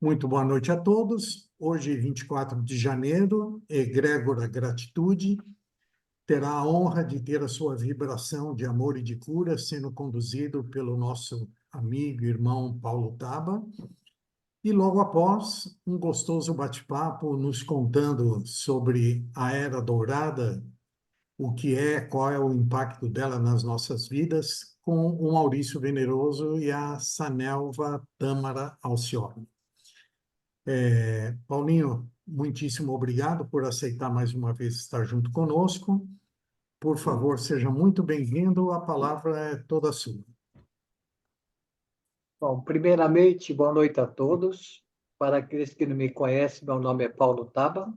Muito boa noite a todos. Hoje, 24 de janeiro, egrégora gratitude terá a honra de ter a sua vibração de amor e de cura sendo conduzido pelo nosso amigo e irmão Paulo Taba. E logo após, um gostoso bate-papo nos contando sobre a Era Dourada, o que é, qual é o impacto dela nas nossas vidas, com o Maurício Veneroso e a Sanelva Tâmara Alcione. Paulinho, muitíssimo obrigado por aceitar mais uma vez estar junto conosco. Por favor, seja muito bem-vindo. A palavra é toda sua. Bom, primeiramente, boa noite a todos. Para aqueles que não me conhecem, meu nome é Paulo Taba.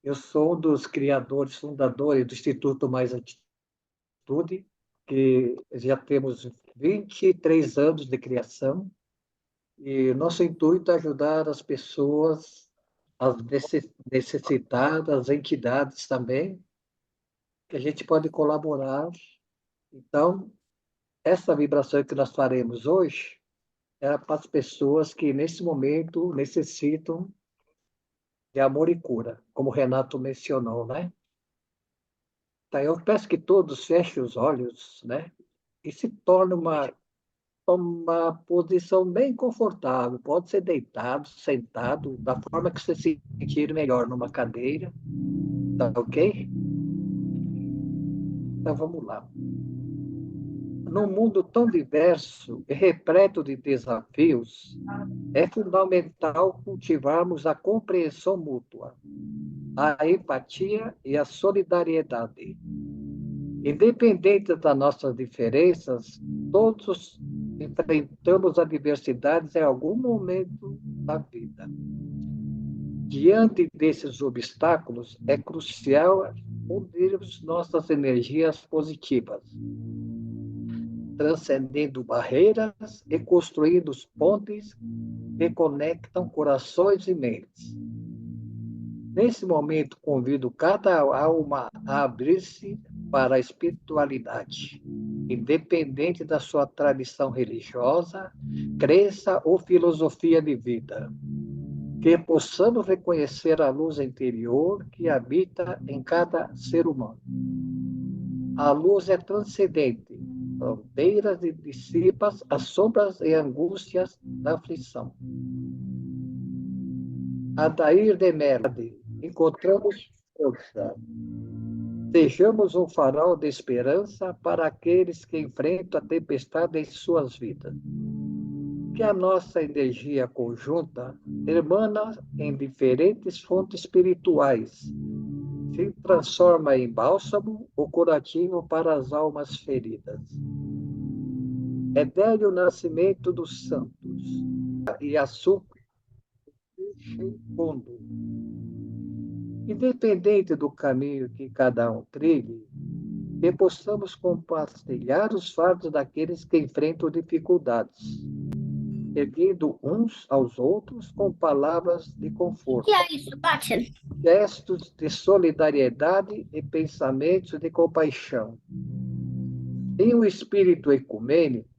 Eu sou um dos criadores, fundadores do Instituto Mais Atitude, que já temos 23 anos de criação. E nosso intuito é ajudar as pessoas, as necessitadas, as entidades também, que a gente pode colaborar. Então, essa vibração que nós faremos hoje é para as pessoas que, nesse momento, necessitam de amor e cura, como o Renato mencionou, né? Então, eu peço que todos fechem os olhos, né? E se torne uma posição bem confortável. Pode ser deitado, sentado, da forma que você se sentir melhor, numa cadeira, tá ok? Então, vamos lá. Num mundo tão diverso e repleto de desafios, é fundamental cultivarmos a compreensão mútua, a empatia e a solidariedade. Independente das nossas diferenças, todos enfrentamos adversidades em algum momento da vida. Diante desses obstáculos, é crucial unirmos nossas energias positivas, transcendendo barreiras e construindo os pontes que conectam corações e mentes. Nesse momento, convido cada alma a abrir-se para a espiritualidade, independente da sua tradição religiosa, crença ou filosofia de vida. Que possamos reconhecer a luz interior que habita em cada ser humano. A luz é transcendente, fronteiras e dissipa as sombras e angústias da aflição. Adair de Mello, encontramos força. Sejamos um farol de esperança para aqueles que enfrentam a tempestade em suas vidas. Que a nossa energia conjunta emana em diferentes fontes espirituais, se transforma em bálsamo ou curativo para as almas feridas. É dele o nascimento dos santos e açúcar fundo. Independente do caminho que cada um trilhe, que possamos compartilhar os fardos daqueles que enfrentam dificuldades, erguendo uns aos outros com palavras de conforto, gestos de solidariedade e pensamentos de compaixão. Em um espírito ecumênico,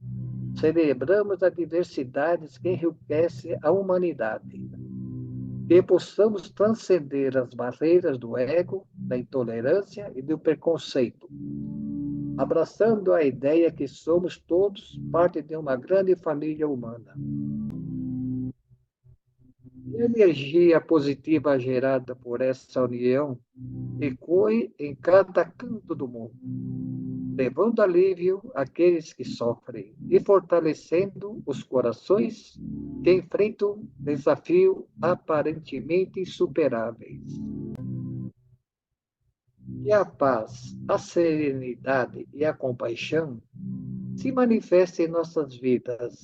celebramos a diversidade que enriquece a humanidade. Que possamos transcender as barreiras do ego, da intolerância e do preconceito, abraçando a ideia que somos todos parte de uma grande família humana. A energia positiva gerada por essa união ecoe em cada canto do mundo, levando alívio àqueles que sofrem e fortalecendo os corações que enfrentam desafios aparentemente insuperáveis. Que a paz, a serenidade e a compaixão se manifestem em nossas vidas,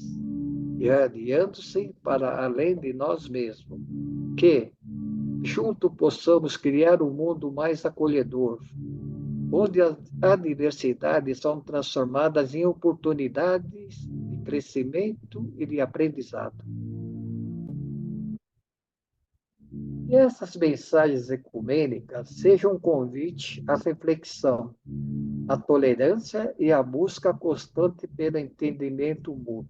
irradiando-se para além de nós mesmos. Que, juntos, possamos criar um mundo mais acolhedor, onde as adversidades são transformadas em oportunidades de crescimento e de aprendizado. E essas mensagens ecumênicas sejam um convite à reflexão, à tolerância e à busca constante pelo entendimento mútuo.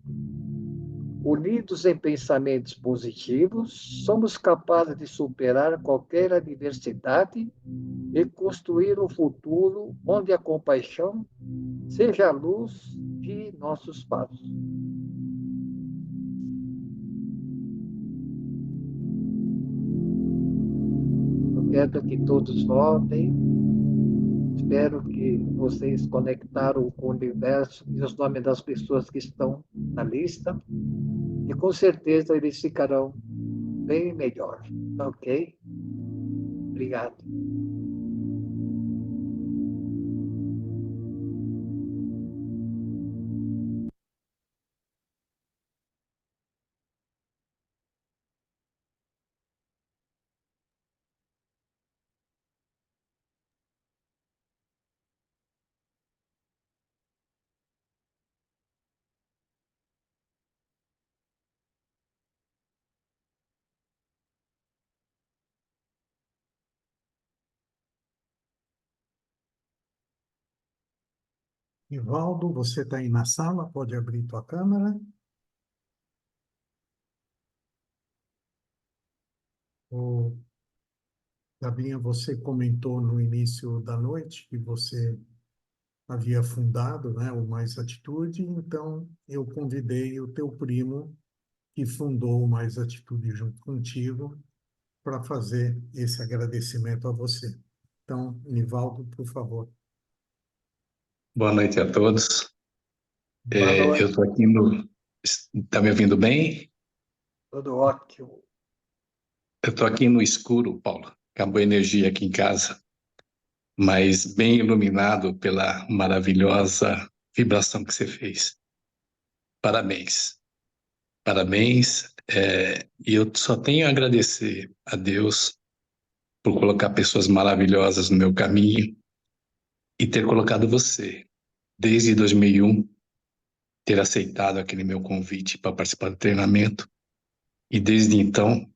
Unidos em pensamentos positivos, somos capazes de superar qualquer adversidade e construir um futuro onde a compaixão seja a luz de nossos passos. Eu quero que todos voltem. Espero que vocês conectaram com o universo e os nomes das pessoas que estão na lista. E com certeza eles ficarão bem melhor. Ok? Obrigado. Ivaldo, você está aí na sala? Pode abrir tua câmera. O Gabinha, você comentou no início da noite que você havia fundado, né, o Mais Atitude, então eu convidei o teu primo, que fundou o Mais Atitude junto contigo, para fazer esse agradecimento a você. Então, Nivaldo, por favor. Boa noite a todos. Boa noite. Eu estou aqui no. Está me ouvindo bem? Tudo ótimo. Eu estou aqui no escuro, Paulo. Acabou a energia aqui em casa, mas bem iluminado pela maravilhosa vibração que você fez. Parabéns. Parabéns. E eu só tenho a agradecer a Deus por colocar pessoas maravilhosas no meu caminho e ter colocado você, desde 2001, ter aceitado aquele meu convite para participar do treinamento. E desde então,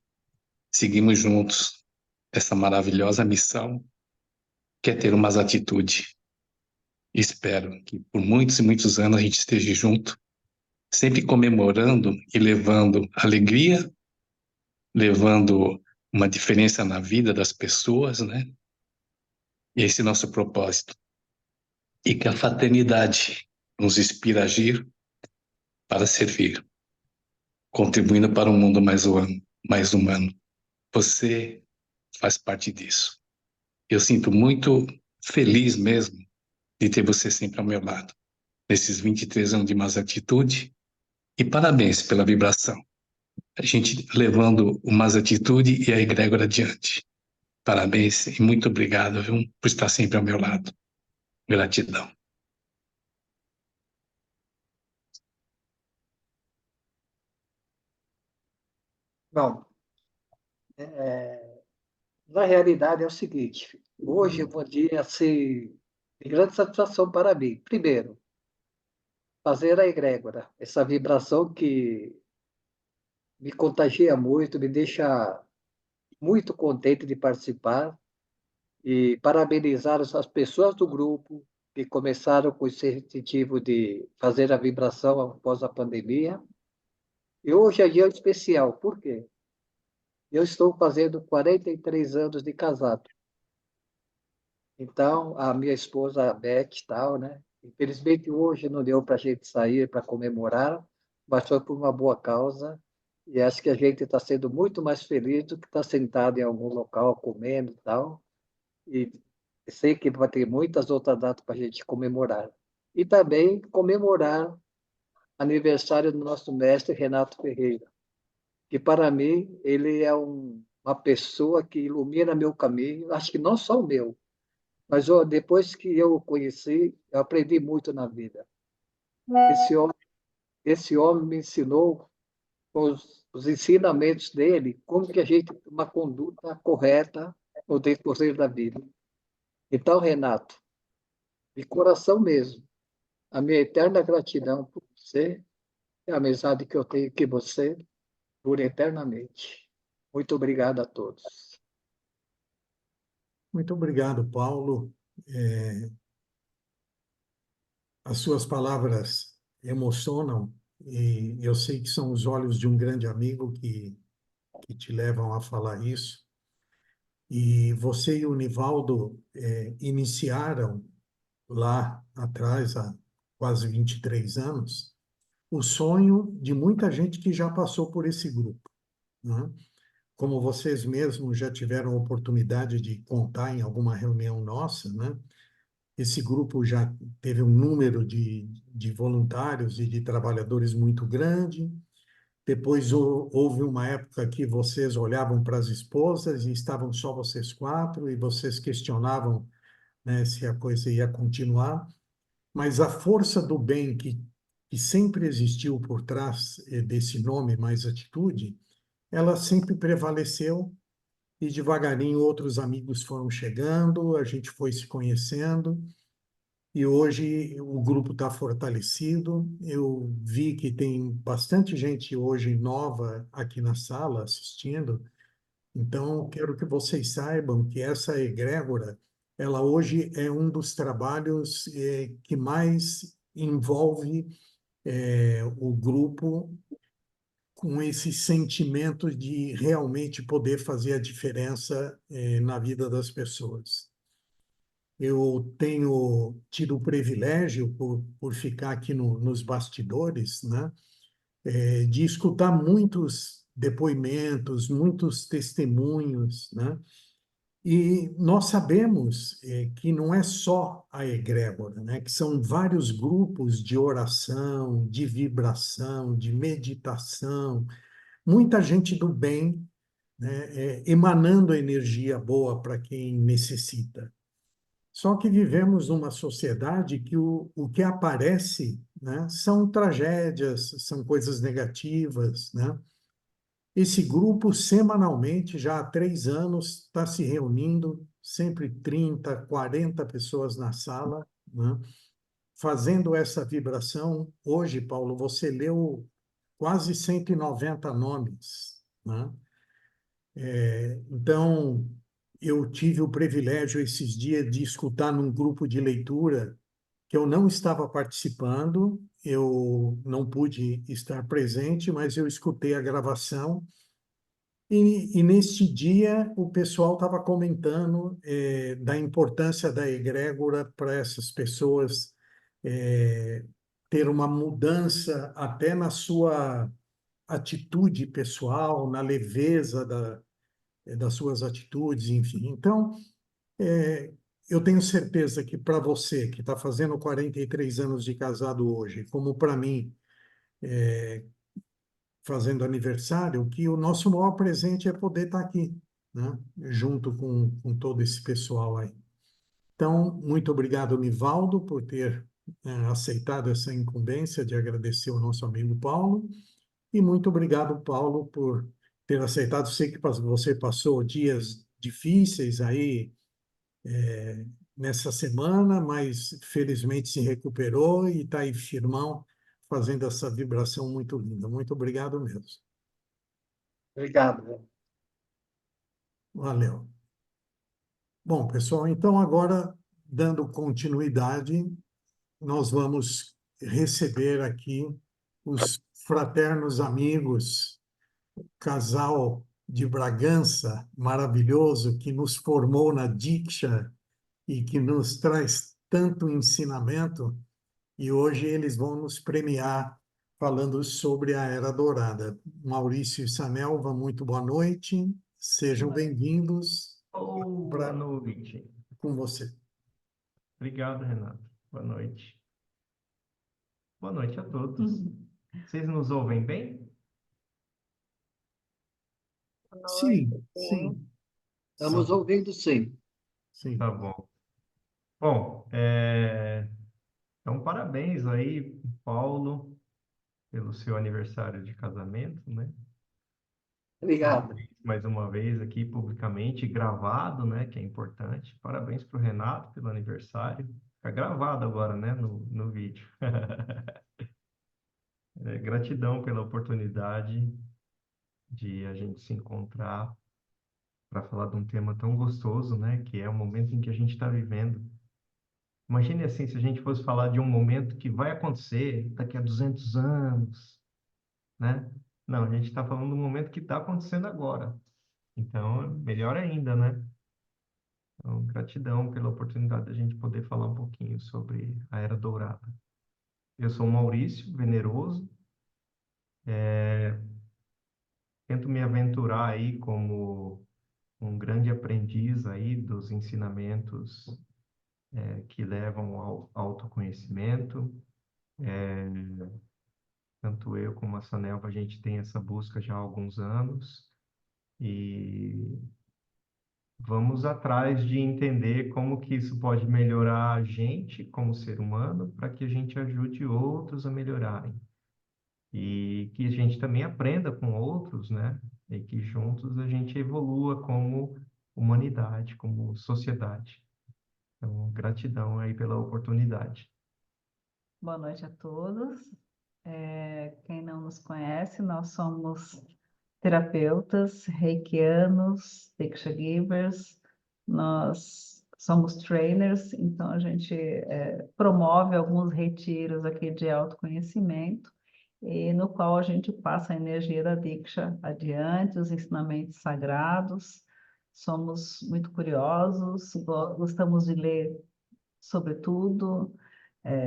seguimos juntos essa maravilhosa missão, que é ter umas atitudes. Espero que por muitos e muitos anos a gente esteja junto, sempre comemorando e levando alegria, levando uma diferença na vida das pessoas, né? Esse é o nosso propósito. E que a fraternidade nos inspira a agir para servir, contribuindo para um mundo mais humano. Você faz parte disso. Eu sinto muito feliz mesmo de ter você sempre ao meu lado, nesses 23 anos de mais atitude, e parabéns pela vibração. A gente levando o mais atitude e a egrégora adiante. Parabéns e muito obrigado, viu, por estar sempre ao meu lado. Gratidão. Bom, na realidade é o seguinte, hoje é um dia assim, de grande satisfação para mim. Primeiro, fazer a egrégora, essa vibração que me contagia muito, me deixa muito contente de participar e parabenizar as pessoas do grupo que começaram com esse incentivo de fazer a vibração após a pandemia. E hoje é dia especial, por quê? Eu estou fazendo 43 anos de casado. Então, a minha esposa, a Beth, tal, né? Infelizmente, hoje não deu para a gente sair para comemorar, mas foi por uma boa causa. E acho que a gente está sendo muito mais feliz do que estar sentado em algum local comendo e tal. E sei que vai ter muitas outras datas para a gente comemorar. E também comemorar aniversário do nosso mestre Renato Ferreira, que para mim ele é uma pessoa que ilumina meu caminho, acho que não só o meu, mas ó, depois que eu o conheci, eu aprendi muito na vida. Esse homem, esse homem me ensinou os ensinamentos dele, como que a gente tem uma conduta correta no decorrer da vida. Então, Renato, de coração mesmo, a minha eterna gratidão por você e a amizade que eu tenho com você dure eternamente. Muito obrigado a todos. Muito obrigado, Paulo. As suas palavras emocionam e eu sei que são os olhos de um grande amigo que te levam a falar isso. E você e o Nivaldo iniciaram lá atrás, há quase 23 anos, o sonho de muita gente que já passou por esse grupo, né? Como vocês mesmos já tiveram a oportunidade de contar em alguma reunião nossa, né? Esse grupo já teve um número de voluntários e de trabalhadores muito grande. Depois houve uma época que vocês olhavam para as esposas e estavam só vocês quatro, e vocês questionavam, né, se a coisa ia continuar. Mas a força do bem que sempre existiu por trás desse nome, Mais Atitude, ela sempre prevaleceu, e devagarinho outros amigos foram chegando, a gente foi se conhecendo, e hoje o grupo está fortalecido. Eu vi que tem bastante gente hoje nova aqui na sala assistindo, então quero que vocês saibam que essa egrégora, ela hoje é um dos trabalhos que mais envolve o grupo com esse sentimento de realmente poder fazer a diferença na vida das pessoas. Eu tenho tido o privilégio, por ficar aqui nos bastidores, né, de escutar muitos depoimentos, muitos testemunhos, né? E nós sabemos que não é só a egrégora, né? Que são vários grupos de oração, de vibração, de meditação, muita gente do bem, né? Emanando energia boa para quem necessita. Só que vivemos numa sociedade que o que aparece, né, são tragédias, são coisas negativas, né? Esse grupo, semanalmente, já há 3 anos, está se reunindo, sempre 30, 40 pessoas na sala, né? Fazendo essa vibração. Hoje, Paulo, você leu quase 190 nomes, né? Então, eu tive o privilégio esses dias de escutar num grupo de leitura que eu não estava participando, eu não pude estar presente, mas eu escutei a gravação. E neste dia, o pessoal estava comentando da importância da egrégora para essas pessoas ter uma mudança até na sua atitude pessoal, na leveza das suas atitudes, enfim. Então, eu tenho certeza que para você, que está fazendo 43 anos de casado hoje, como para mim, fazendo aniversário, que o nosso maior presente é poder estar aqui, né? Junto com todo esse pessoal aí. Então, muito obrigado, Nivaldo, por ter aceitado essa incumbência de agradecer ao nosso amigo Paulo. E muito obrigado, Paulo, por ter aceitado. Sei que você passou dias difíceis aí nessa semana, mas felizmente se recuperou e está aí firmão, fazendo essa vibração muito linda. Muito obrigado mesmo. Obrigado. Valeu. Bom, pessoal, então agora, dando continuidade, nós vamos receber aqui os fraternos amigos, casal de Bragança maravilhoso que nos formou na Diksha e que nos traz tanto ensinamento, e hoje eles vão nos premiar falando sobre a Era Dourada. Maurício e Sanelva, muito boa noite, sejam bem-vindos. Boa noite. Com você. Obrigado, Renato. Boa noite. Boa noite a todos. Vocês nos ouvem bem? Sim, sim, Estamos ouvindo, sim. sim. Tá bom. Bom, então parabéns aí, Paulo, pelo seu aniversário de casamento, né? Obrigado. Parabéns mais uma vez aqui publicamente, gravado, né? Que é importante. Parabéns para o Renato pelo aniversário. Fica gravado agora, né? No vídeo. Gratidão pela oportunidade de a gente se encontrar para falar de um tema tão gostoso, né? Que é o momento em que a gente está vivendo. Imagine assim, se a gente fosse falar de um momento que vai acontecer daqui a 200 anos, né? Não, a gente está falando do momento que está acontecendo agora. Então, melhor ainda, né? Então, gratidão pela oportunidade de a gente poder falar um pouquinho sobre a Era Dourada. Eu sou o Maurício Veneroso, tento me aventurar aí como um grande aprendiz aí dos ensinamentos que levam ao autoconhecimento. Tanto eu como a Sanelva, a gente tem essa busca já há alguns anos e vamos atrás de entender como que isso pode melhorar a gente como ser humano para que a gente ajude outros a melhorarem. E que a gente também aprenda com outros, né? E que juntos a gente evolua como humanidade, como sociedade. Então, gratidão aí pela oportunidade. Boa noite a todos. Quem não nos conhece, nós somos terapeutas, reikianos, Diksha Givers, nós somos trainers, então a gente promove alguns retiros aqui de autoconhecimento, e no qual a gente passa a energia da Diksha adiante, os ensinamentos sagrados. Somos muito curiosos, gostamos de ler sobre tudo,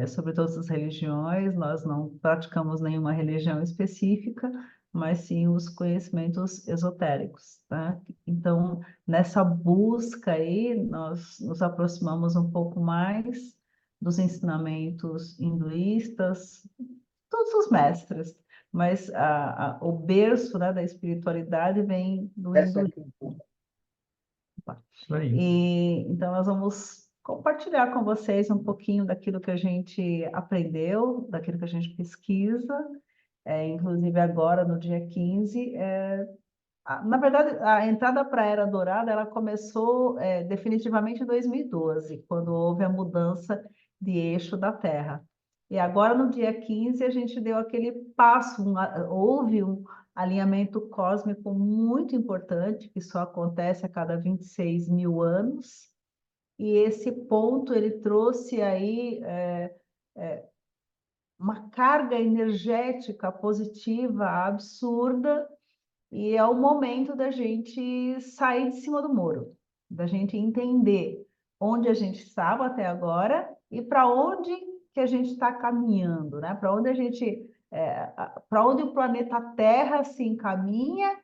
sobre todas as religiões. Nós não praticamos nenhuma religião específica, mas sim os conhecimentos esotéricos, tá? Então, nessa busca aí, nós nos aproximamos um pouco mais dos ensinamentos hinduístas, todos os mestres, mas o berço, né, da espiritualidade vem do hinduísmo. Isso aí. E então nós vamos compartilhar com vocês um pouquinho daquilo que a gente aprendeu, daquilo que a gente pesquisa, inclusive agora no dia 15. Na verdade, a entrada para a Era Dourada ela começou definitivamente em 2012, quando houve a mudança de eixo da Terra. E agora, no dia 15, a gente deu aquele passo, houve um alinhamento cósmico muito importante, que só acontece a cada 26 mil anos, e esse ponto ele trouxe aí uma carga energética positiva absurda, e é o momento da gente sair de cima do muro, da gente entender onde a gente estava até agora e para onde que a gente está caminhando, né? Para onde a gente, para onde o planeta Terra se encaminha,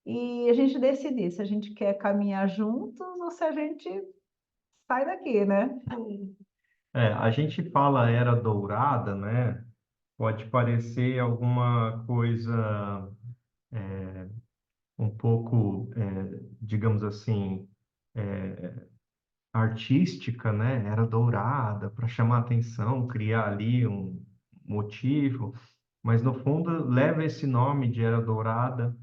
e a gente decidir se a gente quer caminhar juntos ou se a gente sai daqui, né? A gente fala Era Dourada, né? Pode parecer alguma coisa um pouco, digamos assim, artística, né? Era dourada, para chamar atenção, criar ali um motivo, mas no fundo leva esse nome de Era Dourada,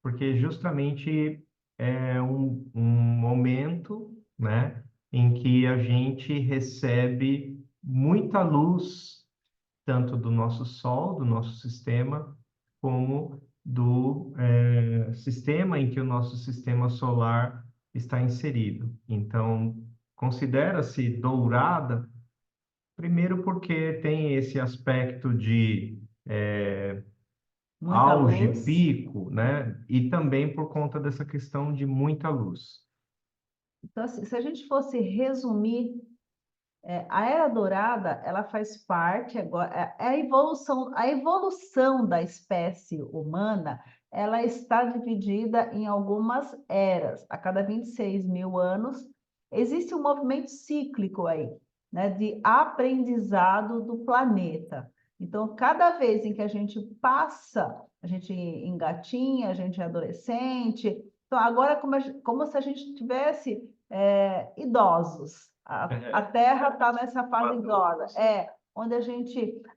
porque justamente é um momento, né, em que a gente recebe muita luz, tanto do nosso Sol, do nosso sistema, como do sistema em que o nosso sistema solar está inserido. Então, considera-se dourada, primeiro porque tem esse aspecto de Muita auge, luz. pico, né? E também por conta dessa questão de muita luz. Então, assim, se a gente fosse resumir, a Era Dourada, ela faz parte agora, a evolução da espécie humana, ela está dividida em algumas eras. A cada 26 mil anos, existe um movimento cíclico aí, né, de aprendizado do planeta. Então, cada vez em que a gente passa, a gente engatinha, a gente é adolescente. Então, agora, como se a gente tivesse idosos. A Terra está nessa fase idosa. Onde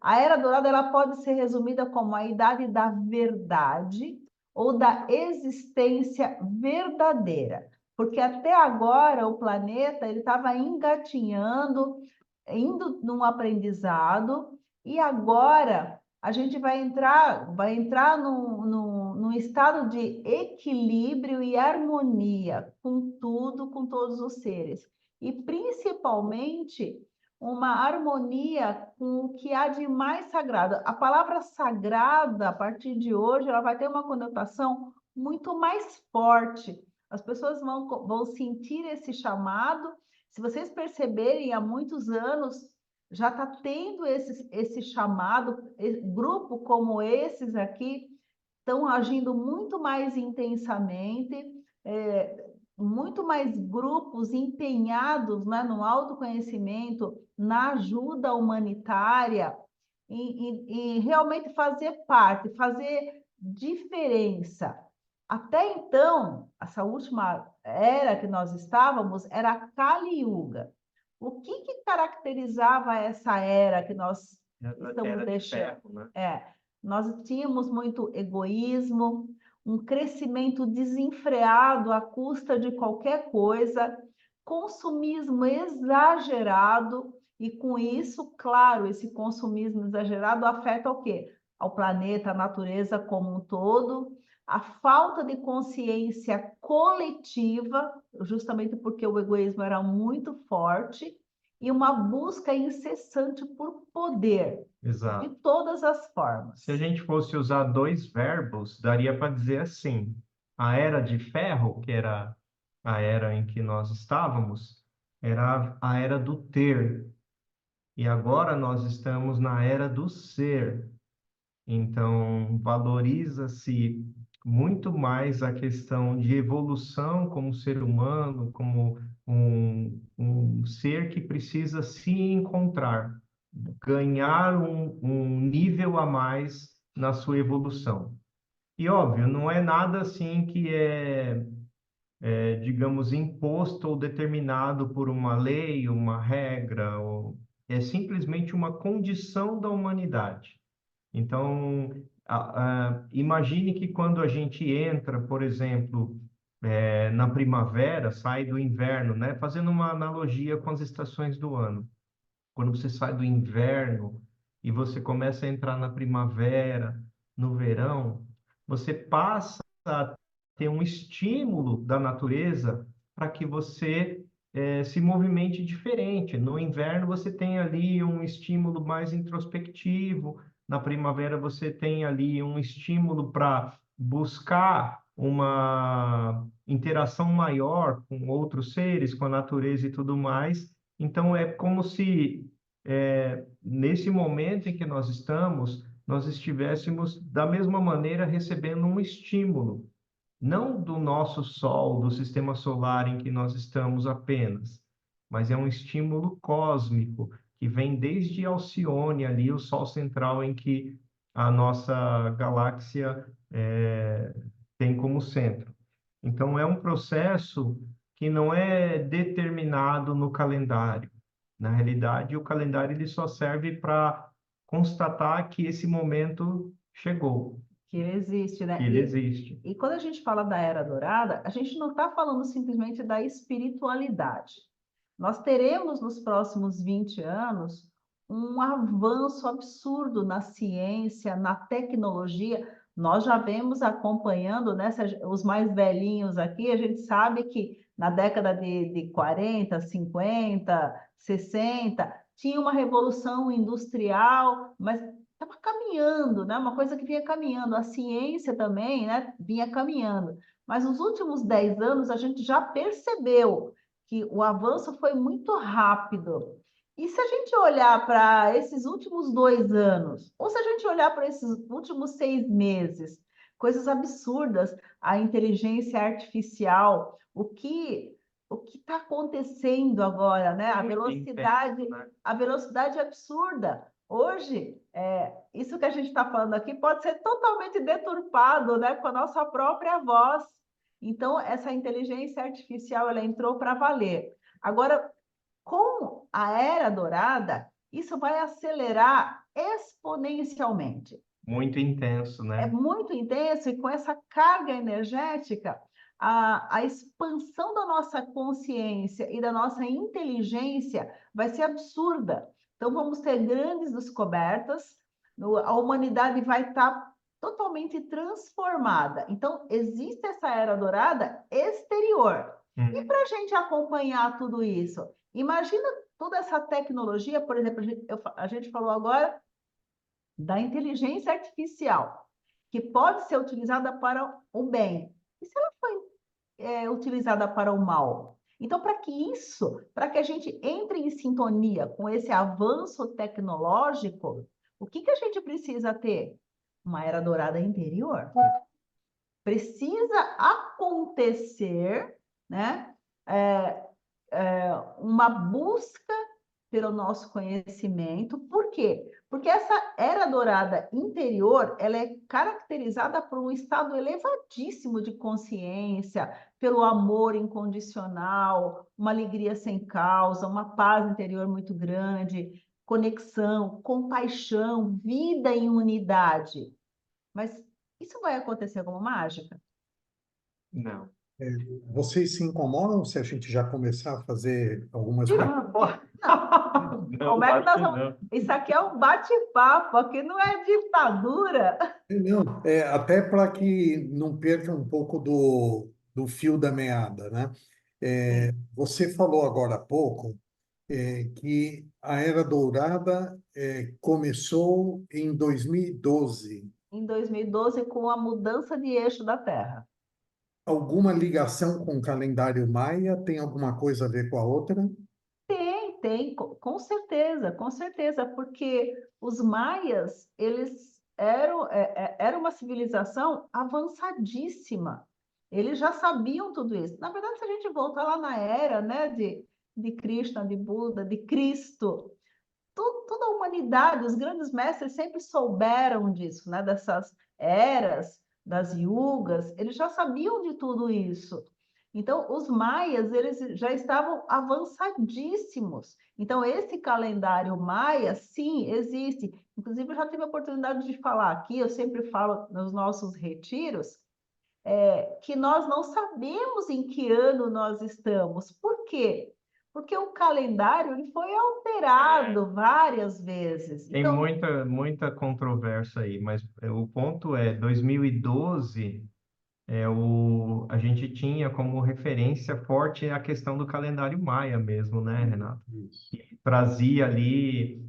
a Era Dourada ela pode ser resumida como a idade da verdade ou da existência verdadeira. Porque até agora o planeta ele estava engatinhando, indo num aprendizado, e agora a gente vai entrar num estado de equilíbrio e harmonia com tudo, com todos os seres. E principalmente uma harmonia com o que há de mais sagrado. A palavra sagrada, a partir de hoje, ela vai ter uma conotação muito mais forte. As pessoas vão sentir esse chamado. Se vocês perceberem, há muitos anos já está tendo esse chamado, grupo como esses aqui estão agindo muito mais intensamente, muito mais grupos empenhados, né, no autoconhecimento, na ajuda humanitária, e realmente fazer parte, fazer diferença. Até então, essa última era que nós estávamos era a Kali Yuga. O que caracterizava essa era que nós estamos deixando? Ferro, né? Nós tínhamos muito egoísmo, um crescimento desenfreado à custa de qualquer coisa, consumismo exagerado, e com isso, claro, esse consumismo exagerado afeta o quê? Ao planeta, à natureza como um todo, a falta de consciência coletiva, justamente porque o egoísmo era muito forte, e uma busca incessante por poder, Exato. de todas as formas. Se a gente fosse usar dois verbos, daria para dizer assim: a era de ferro, que era a era em que nós estávamos, era a era do ter. E agora nós estamos na era do ser. Então, valoriza-se muito mais a questão de evolução como ser humano, como um ser que precisa se encontrar, ganhar um nível a mais na sua evolução. E, óbvio, não é nada assim que digamos, imposto ou determinado por uma lei, uma regra, é simplesmente uma condição da humanidade. Então, imagine que quando a gente entra, por exemplo, na primavera, sai do inverno, né? Fazendo uma analogia com as estações do ano. Quando você sai do inverno e você começa a entrar na primavera, no verão, você passa a ter um estímulo da natureza para que você se movimente diferente. No inverno você tem ali um estímulo mais introspectivo, na primavera você tem ali um estímulo para buscar uma interação maior com outros seres, com a natureza e tudo mais. Então é como se nesse momento em que nós estamos, nós estivéssemos da mesma maneira recebendo um estímulo, não do nosso Sol, do sistema solar em que nós estamos apenas, mas é um estímulo cósmico que vem desde Alcione, ali, o Sol central em que a nossa galáxia tem como centro. Então, é um processo que não é determinado no calendário. Na realidade, o calendário ele só serve para constatar que esse momento chegou, Que ele existe, né? que ele existe. E quando a gente fala da Era Dourada, a gente não está falando simplesmente da espiritualidade. Nós teremos nos próximos 20 anos um avanço absurdo na ciência, na tecnologia. Nós já vemos acompanhando, né, os mais velhinhos aqui, a gente sabe que na década de 40, 50, 60, tinha uma revolução industrial, mas estava caminhando, né? Uma coisa que vinha caminhando. A ciência também, né, vinha caminhando. Mas nos últimos 10 anos a gente já percebeu que o avanço foi muito rápido. E se a gente olhar para esses últimos 2 anos, ou se a gente olhar para esses últimos 6 meses, coisas absurdas, a inteligência artificial, o que está acontecendo agora, né? A velocidade absurda. Hoje, isso que a gente está falando aqui pode ser totalmente deturpado, né, com a nossa própria voz. Então, essa inteligência artificial ela entrou para valer. Agora, com a Era Dourada, isso vai acelerar exponencialmente. Muito intenso, né? É muito intenso, e com essa carga energética, a expansão da nossa consciência e da nossa inteligência vai ser absurda. Então, vamos ter grandes descobertas, a humanidade vai estar totalmente transformada. Então, existe essa Era Dourada exterior. E para a gente acompanhar tudo isso, imagina toda essa tecnologia, por exemplo, a gente falou agora da inteligência artificial, que pode ser utilizada para o bem. E se ela foi utilizada para o mal? Então, para que a gente entre em sintonia com esse avanço tecnológico, o que a gente precisa ter? Uma era dourada interior. Precisa acontecer, né, uma busca pelo nosso conhecimento. Por quê? Porque essa era dourada interior, ela é caracterizada por um estado elevadíssimo de consciência, pelo amor incondicional, uma alegria sem causa, uma paz interior muito grande, conexão, compaixão, vida em unidade. Mas isso vai acontecer como mágica? Não. Vocês se incomodam se a gente já começar a fazer algumas... Como é que nós vamos... Isso aqui é um bate-papo, aqui não é ditadura. Não, até para que não perca um pouco do fio da meada, né? Você falou agora há pouco que a Era Dourada começou em 2012. Em 2012, com a mudança de eixo da Terra. Alguma ligação com o calendário maia? Tem alguma coisa a ver com a outra? Tem, com certeza, porque os maias, eles era uma civilização avançadíssima. Eles já sabiam tudo isso. Na verdade, se a gente voltar lá na era, né, de Krishna, de Buda, de Cristo, toda a humanidade, os grandes mestres sempre souberam disso, né, dessas eras, das yugas, eles já sabiam de tudo isso. Então, os maias, eles já estavam avançadíssimos. Então, esse calendário maia, sim, existe. Inclusive, eu já tive a oportunidade de falar aqui, eu sempre falo nos nossos retiros, que nós não sabemos em que ano nós estamos. Por quê? Porque o calendário ele foi alterado várias vezes. Tem Então, muita controvérsia aí, mas o ponto é, 2012, a gente tinha como referência forte a questão do calendário maia mesmo, né, Renato? Isso. Trazia ali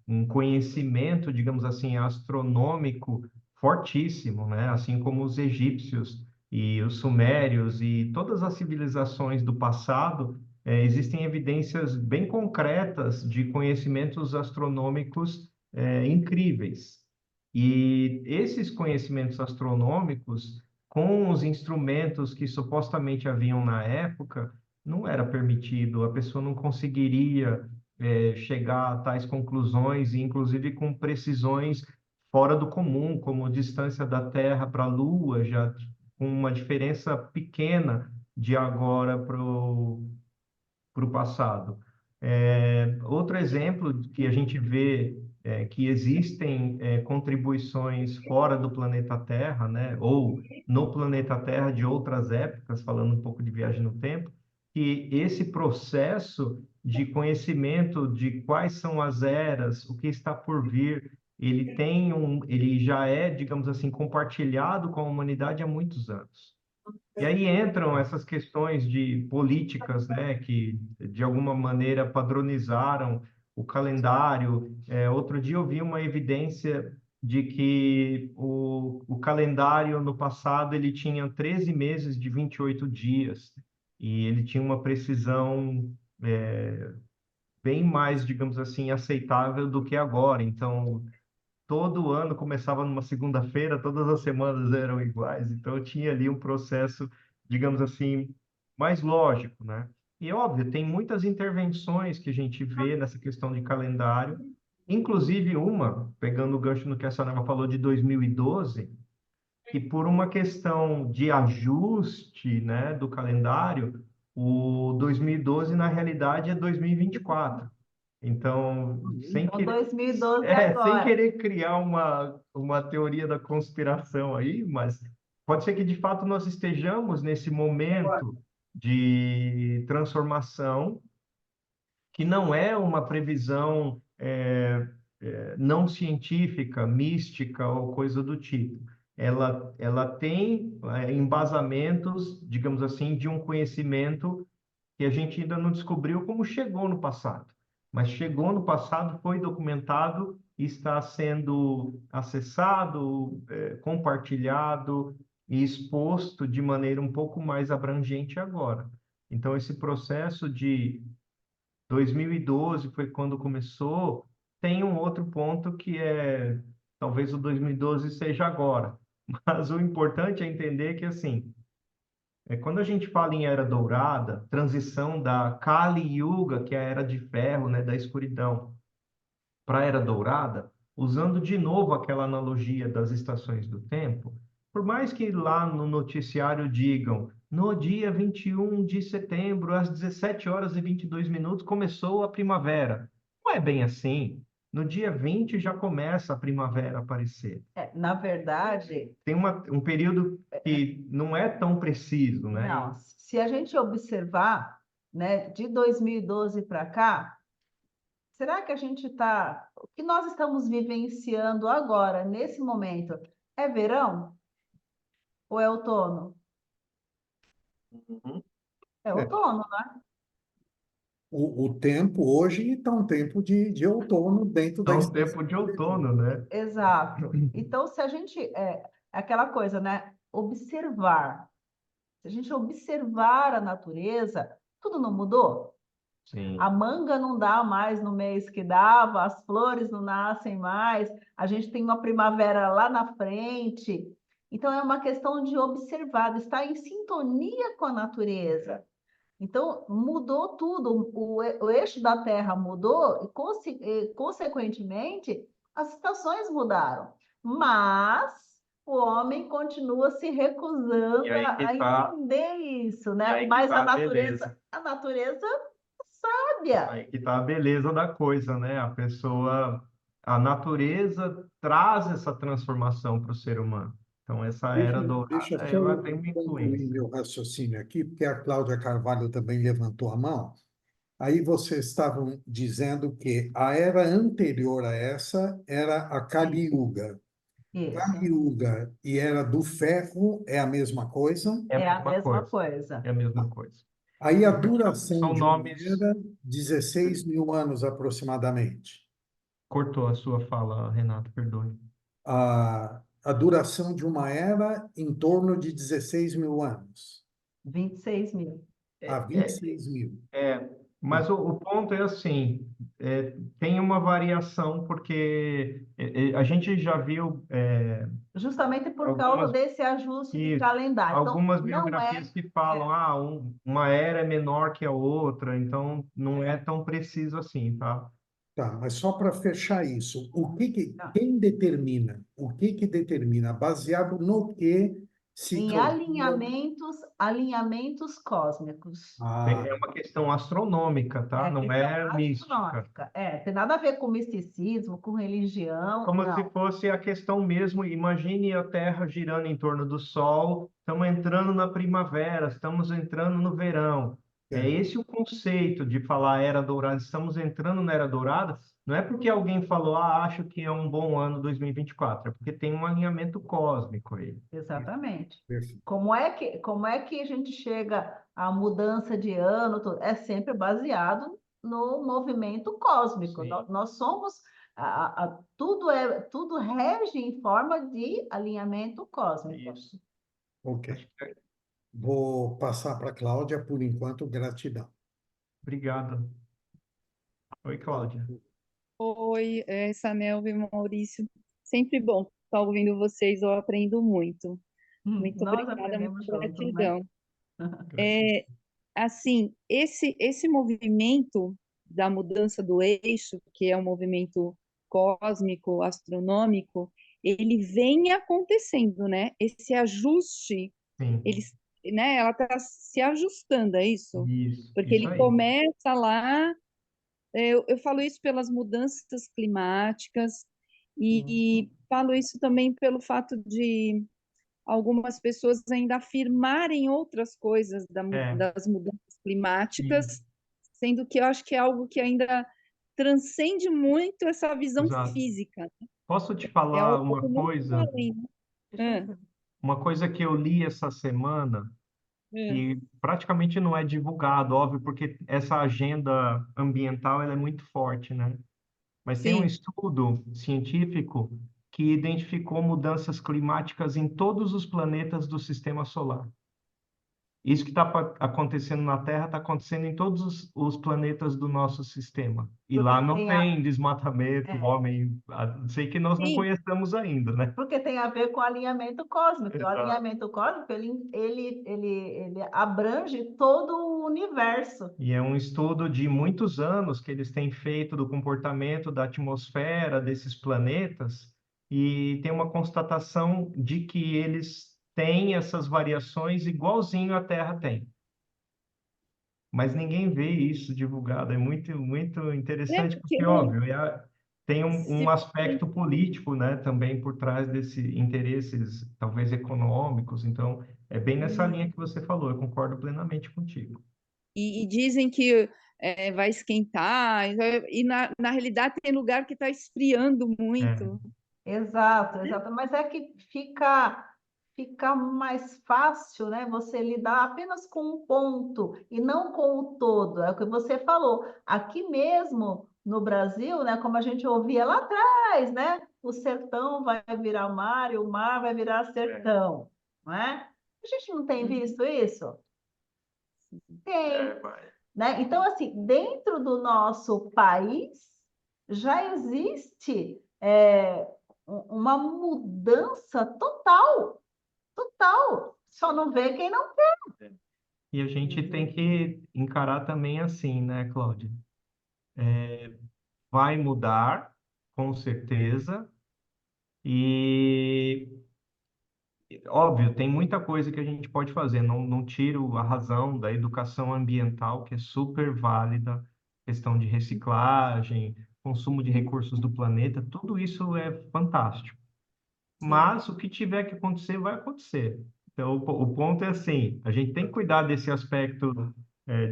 um conhecimento, digamos assim, astronômico fortíssimo, né? Assim como os egípcios e os sumérios e todas as civilizações do passado, existem evidências bem concretas de conhecimentos astronômicos incríveis. E esses conhecimentos astronômicos, com os instrumentos que supostamente haviam na época, não era permitido, a pessoa não conseguiria chegar a tais conclusões, e inclusive com precisões fora do comum, como distância da Terra para a Lua, já com uma diferença pequena de agora para o passado. Outro exemplo que a gente vê que existem contribuições fora do planeta Terra, né, ou no planeta Terra de outras épocas, falando um pouco de viagem no tempo, que esse processo de conhecimento de quais são as eras, o que está por vir, ele já é, digamos assim, compartilhado com a humanidade há muitos anos. E aí entram essas questões de políticas, né, que de alguma maneira padronizaram o calendário. Outro dia eu vi uma evidência de que o calendário no passado ele tinha 13 meses de 28 dias e ele tinha uma precisão bem mais, digamos assim, aceitável do que agora. Então, todo ano começava numa segunda-feira, todas as semanas eram iguais, então eu tinha ali um processo, digamos assim, mais lógico, né? E óbvio, tem muitas intervenções que a gente vê nessa questão de calendário, inclusive uma, pegando o gancho no que a Sanava falou de 2012, que por uma questão de ajuste, né, do calendário, o 2012 na realidade é 2024. Então, sem então que 2012 sem agora. querer criar uma teoria da conspiração aí, mas pode ser que de fato nós estejamos nesse momento de transformação, que não é uma previsão não científica, mística ou coisa do tipo. Ela tem embasamentos, digamos assim, de um conhecimento que a gente ainda não descobriu como chegou no passado. Mas chegou no passado, foi documentado e está sendo acessado, compartilhado e exposto de maneira um pouco mais abrangente agora. Então, esse processo de 2012 foi quando começou, tem um outro ponto que talvez o 2012 seja agora. Mas o importante é entender que, assim, quando a gente fala em Era Dourada, transição da Kali Yuga, que é a Era de Ferro, né, da escuridão, para a Era Dourada, usando de novo aquela analogia das estações do tempo, por mais que lá no noticiário digam, no dia 21 de setembro, às 17 horas e 22 minutos, começou a primavera. Não é bem assim. No dia 20 já começa a primavera a aparecer. Na verdade, Tem um período que não é tão preciso, né? não, se a gente observar, né, de 2012 para cá, será que a gente está. O que nós estamos vivenciando agora, nesse momento, é verão ou é outono? Uhum. É outono, né? O tempo hoje está um tempo de outono dentro da Então, estação tempo de de verão. outono, né? Exato. Então, se a gente. Aquela coisa, né? Observar. Se a gente observar a natureza, tudo não mudou? Sim. A manga não dá mais no mês que dava, as flores não nascem mais, a gente tem uma primavera lá na frente. Então, é uma questão de observar, de estar em sintonia com a natureza. Então, mudou tudo, o eixo da Terra mudou e, consequentemente, as estações mudaram. Mas o homem continua se E recusando aí que a tá, entender isso, e né? aí que Mas tá a beleza. a natureza é sábia. Aí que tá a beleza da coisa, né? A natureza traz essa transformação para o ser humano. Então, essa era Deixa dourada, só ela eu tem uma concluir influência. meu raciocínio aqui, porque a Cláudia Carvalho também levantou a mão. Aí vocês estavam dizendo que a era anterior a essa era a Kali Yuga. Isso. Kali Yuga e era do ferro é a mesma coisa. É a É a mesma mesma coisa. coisa. É a mesma coisa. Aí a duração São de uma nomes. era, 16 mil anos aproximadamente. Cortou a sua fala, Renato, perdoe. A duração de uma era em torno de 16 mil anos. 26.000. A É, é, 26 mil. É, Tá. mas o ponto é assim, tem uma variação porque a gente já viu Justamente por causa algumas, desse ajuste de isso, calendário. Então, algumas não biografias é. que falam, uma era é menor que a outra, então não é tão preciso assim, tá? Tá, mas só para fechar isso, Não. quem determina? O que determina? Baseado no que se Em calcula? alinhamentos cósmicos. Ah, É uma questão astronômica, tá? É Não questão é mística. astronômica. Tem nada a ver com misticismo, com religião, Como se não. fosse a questão mesmo, imagine a Terra girando em torno do Sol, estamos entrando na primavera, estamos entrando no verão. É é, esse o conceito de falar Era Dourada, estamos entrando na Era Dourada, não é porque alguém falou, acho que é um bom ano 2024, é porque tem um alinhamento cósmico aí. Exatamente. perfeito. Como é que a gente chega à mudança de ano? É sempre baseado no movimento cósmico. Sim. Nós somos tudo rege em forma de alinhamento cósmico. Isso. Ok. Acho que Vou passar para a Cláudia, por enquanto, gratidão. Obrigado. Oi, Cláudia. Oi, Sanelva e Maurício. Sempre bom estar ouvindo vocês, eu aprendo muito. Muito Nós obrigada, muita aprendemos juntos, né? gratidão. Assim, esse movimento da mudança do eixo, que é um movimento cósmico, astronômico, ele vem acontecendo, né? Esse ajuste, Sim, ele, né? Ela está se ajustando, é isso? Porque isso ele aí. começa lá. Eu falo isso pelas mudanças climáticas e falo isso também pelo fato de algumas pessoas ainda afirmarem outras coisas É, das mudanças climáticas, sim, sendo que eu acho que é algo que ainda transcende muito essa visão exato. física. Posso te É falar algo muito além, né? uma coisa que eu li essa semana que praticamente não é divulgado, óbvio, porque essa agenda ambiental ela é muito forte, né? Mas tem um Sim. estudo científico que identificou mudanças climáticas em todos os planetas do sistema solar. Isso que está acontecendo na Terra está acontecendo em todos os planetas do nosso sistema. E Porque lá não tem tem desmatamento, é, homem, sei que nós não Sim. conhecemos ainda, né? porque tem a ver com o alinhamento cósmico. O Exato. alinhamento cósmico, ele abrange todo o universo. E é um estudo de muitos anos que eles têm feito do comportamento da atmosfera desses planetas, e tem uma constatação de que eles têm essas variações igualzinho a Terra tem. Mas ninguém vê isso divulgado. É muito, muito É interessante, porque porque, óbvio, tem se um aspecto político, né, também por trás desses interesses, talvez econômicos. Então, é bem nessa linha que você falou. Eu concordo plenamente contigo. e dizem que vai esquentar, e na realidade tem lugar que está esfriando muito. Exato, exato. Mas é que fica mais fácil, né? Você lidar apenas com um ponto e não com o todo. É o que você falou. Aqui mesmo no Brasil, né? Como a gente ouvia lá atrás, né? O sertão vai virar mar e o mar vai virar sertão, não é? A gente não tem visto isso? Tem, né? Então, assim, dentro do nosso país já existe uma mudança total, total. Só não vê quem não quer. E a gente tem que encarar também assim, né, Cláudia? Vai mudar, com certeza, e óbvio, tem muita coisa que a gente pode fazer. Não tiro a razão da educação ambiental, que é super válida, questão de reciclagem, consumo de recursos do planeta, tudo isso é fantástico. Mas o que tiver que acontecer, vai acontecer. Então, o ponto é assim, a gente tem que cuidar desse aspecto,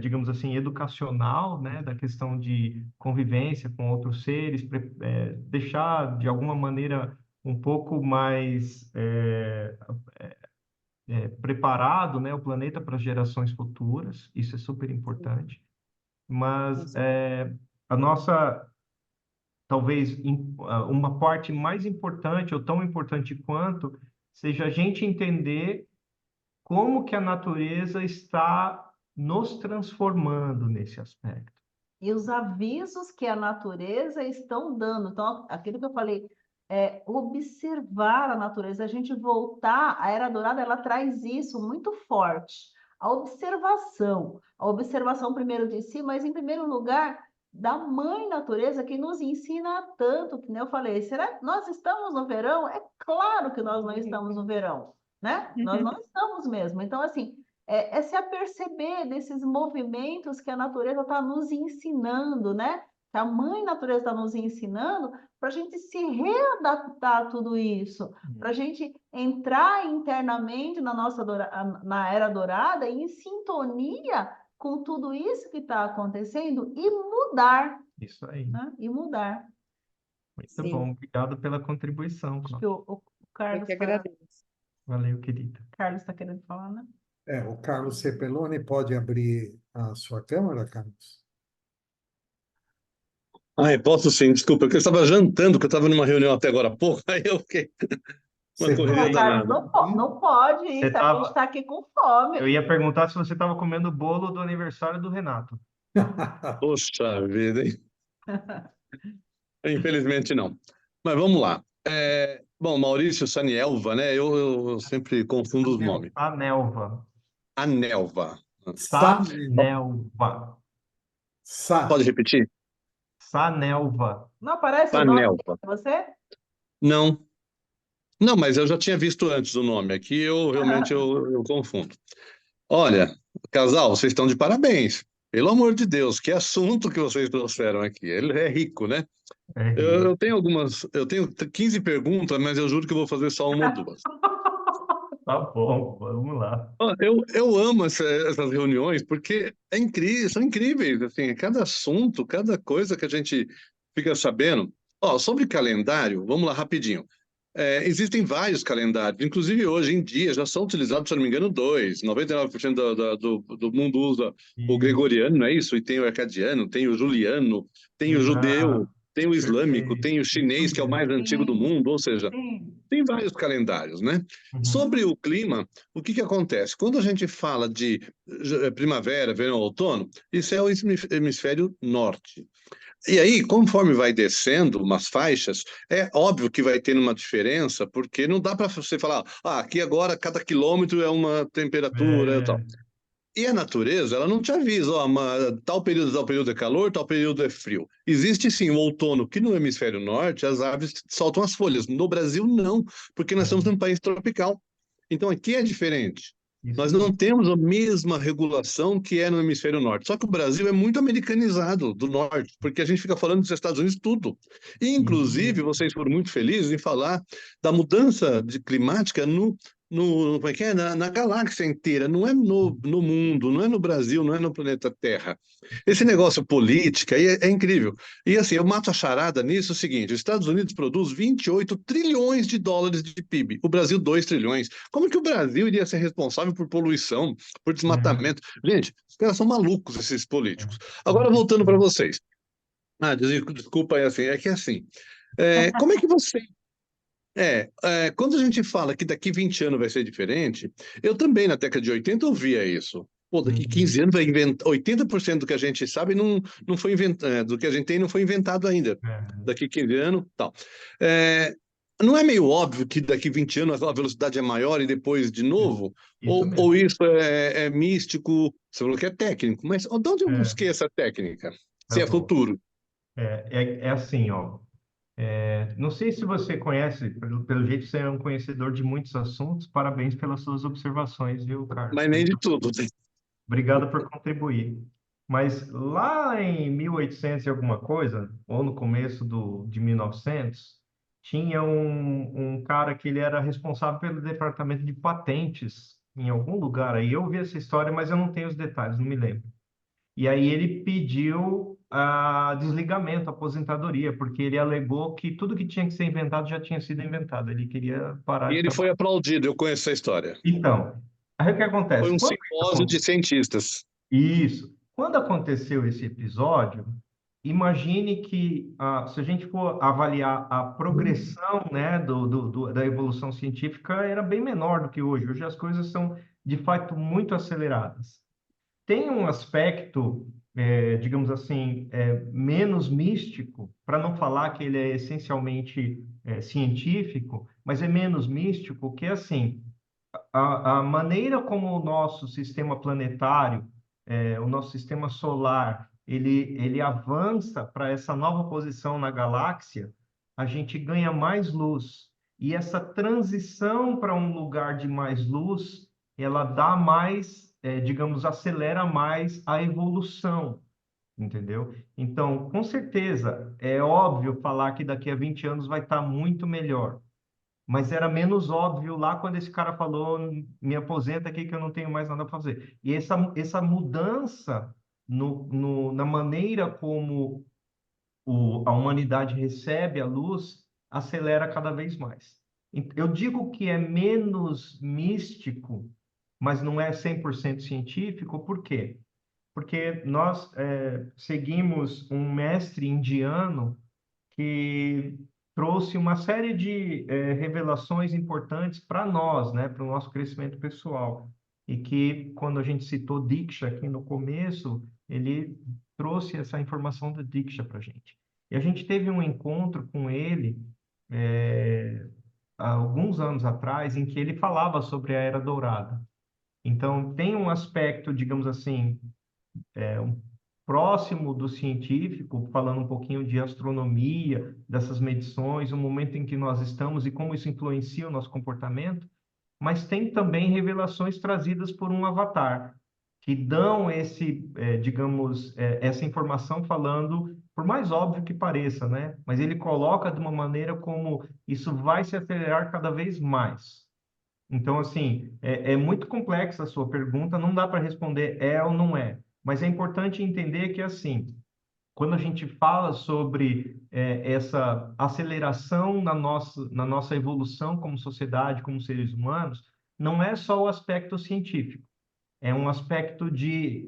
digamos assim, educacional, né, da questão de convivência com outros seres, deixar, de alguma maneira, um pouco mais preparado, né, o planeta para gerações futuras, isso é super importante. Mas a nossa, talvez, uma parte mais importante, ou tão importante quanto, seja a gente entender como que a natureza está nos transformando nesse aspecto. E os avisos que a natureza estão dando. Então, aquilo que eu falei, observar a natureza, a gente voltar, a Era Dourada, ela traz isso muito forte. A observação primeiro de si, mas em primeiro lugar da mãe natureza que nos ensina tanto, que nem eu falei, será que nós estamos no verão? É claro que nós não estamos no verão, né? Nós não estamos mesmo. Então, assim, é se aperceber desses movimentos que a natureza está nos ensinando, né? Que a mãe natureza está nos ensinando para a gente se readaptar a tudo isso, para a gente entrar internamente na Era Dourada em sintonia com tudo isso que está acontecendo e mudar, Isso aí. né? E mudar. Muito Sim. bom. Obrigado pela contribuição, Acho que Cláudia. o Eu Carlos que agradeço. Valeu, querida. está querendo falar, né? O Carlos Cepeloni pode abrir a sua câmera, Carlos? Posso sim, desculpa, porque eu estava jantando, que eu estava numa reunião até agora há pouco, aí eu fiquei uma Você correria Não, Carlos, danada. não pode Você isso, a tava- gente está aqui com fome. Eu ia perguntar se você estava comendo o bolo do aniversário do Renato. Poxa vida, hein? Infelizmente não. Mas vamos lá. Bom, Maurício Sanielva, né? Eu sempre confundo os nomes. Sanelva. Anelva. Sanelva. Pode repetir? Sanelva. Não aparece o nome Anelva. para você? Não. Não, mas eu já tinha visto antes o nome. Aqui eu realmente eu confundo. Olha, casal, vocês estão de parabéns. Pelo amor de Deus, que assunto que vocês trouxeram aqui. Ele é rico, né? Eu tenho 15 perguntas, mas eu juro que eu vou fazer só uma ou duas. Tá bom, vamos lá. Ó, eu amo essas reuniões porque são incríveis, assim, cada assunto, cada coisa que a gente fica sabendo. Ó, sobre calendário, vamos lá rapidinho. Existem vários calendários, inclusive hoje em dia já são utilizados, se eu não me engano, dois. 99% do mundo usa o Isso. gregoriano, não é isso? E tem o acadiano, tem o juliano, tem o judeu, Exato. tem o islâmico, Perfeito. tem o Isso chinês, que é o mesmo. mais antigo do Sim, mundo, ou seja, sim. tem vários calendários, né? Sobre Uhum. o clima, o que que acontece? Quando a gente fala de primavera, verão, outono, isso é o hemisfério norte. E aí, conforme vai descendo umas faixas, é óbvio que vai tendo uma diferença, porque não dá para você falar, aqui agora cada quilômetro é uma temperatura e tal. É, E a natureza, ela não te avisa, tal período é calor, tal período é frio. Existe sim o outono, que no hemisfério norte as árvores soltam as folhas. No Brasil, não, porque nós estamos é, num país tropical. Então aqui é diferente. isso Nós não mesmo. temos a mesma regulação que é no hemisfério norte. Só que o Brasil é muito americanizado do norte, porque a gente fica falando dos Estados Unidos tudo. E, Isso inclusive, mesmo. vocês foram muito felizes em falar da mudança climática como é que é? Na galáxia inteira, não é no mundo, não é no Brasil, não é no planeta Terra. Esse negócio política aí é incrível. E assim, eu mato a charada nisso, é o seguinte: os Estados Unidos produz 28 trilhões de dólares de PIB, o Brasil 2 trilhões. Como que o Brasil iria ser responsável por poluição, por É, desmatamento? Gente, os caras são malucos, esses é, políticos. com Agora, voltando para certeza. vocês. Desculpa aí, assim, é que assim, como é que você quando a gente fala que daqui 20 anos vai ser diferente, eu também, na década de 80 ouvia isso. Pô, daqui Uhum. 15 anos vai inventar, 80% do que a gente sabe não foi inventado, do que a gente tem não foi inventado ainda. É, Daqui 15 anos, tal. É, não é meio óbvio que daqui 20 anos a velocidade é maior e depois de é, novo? isso Ou mesmo. isso é místico? Você falou que é técnico, mas de onde eu É, busquei essa técnica? tá Se é bom. futuro. É assim, ó. Não sei se você conhece, pelo jeito você é um conhecedor de muitos assuntos. Parabéns pelas suas observações, viu, Carlos? Mas nem de tudo. Obrigado por contribuir. Mas lá em 1800 e alguma coisa, ou no começo de 1900, tinha um cara que ele era responsável pelo departamento de patentes em algum lugar aí. Eu ouvi essa história, mas eu não tenho os detalhes, não me lembro. E aí ele pediu desligamento, aposentadoria, porque ele alegou que tudo que tinha que ser inventado já tinha sido inventado. Ele queria parar E de ele foi trabalhar. aplaudido, eu conheço essa história. Então, aí o que Foi acontece? um Quando simpósio de cientistas. isso. Quando aconteceu esse episódio, imagine que, se a gente for avaliar a progressão, né, da evolução científica, era bem menor do que hoje. Hoje as coisas são, de fato, muito aceleradas. Tem um aspecto, digamos assim, menos místico, para não falar que ele é essencialmente científico, mas é menos místico, que é assim, a maneira como o nosso sistema planetário, o nosso sistema solar, ele avança para essa nova posição na galáxia, a gente ganha mais luz. E essa transição para um lugar de mais luz, ela dá mais, digamos, acelera mais a evolução, entendeu? Então, com certeza, é óbvio falar que daqui a 20 anos vai estar muito melhor, mas era menos óbvio lá quando esse cara falou: me aposenta aqui que eu não tenho mais nada a fazer. E essa mudança na maneira como a humanidade recebe a luz acelera cada vez mais. Eu digo que é menos místico, mas não é 100% científico, por quê? Porque nós seguimos um mestre indiano que trouxe uma série de revelações importantes para nós, né, para o nosso crescimento pessoal. E que, quando a gente citou Diksha aqui no começo, ele trouxe essa informação da Diksha para a gente. E a gente teve um encontro com ele há alguns anos atrás, em que ele falava sobre a Era Dourada. Então, tem um aspecto, digamos assim, próximo do científico, falando um pouquinho de astronomia, dessas medições, o momento em que nós estamos e como isso influencia o nosso comportamento, mas tem também revelações trazidas por um avatar, que dão digamos, essa informação falando, por mais óbvio que pareça, né? Mas ele coloca de uma maneira como isso vai se acelerar cada vez mais. Então, assim, é muito complexa a sua pergunta, não dá para responder é ou não é, mas é importante entender que, assim, quando a gente fala sobre essa aceleração na nossa evolução como sociedade, como seres humanos, não é só o aspecto científico, é um aspecto de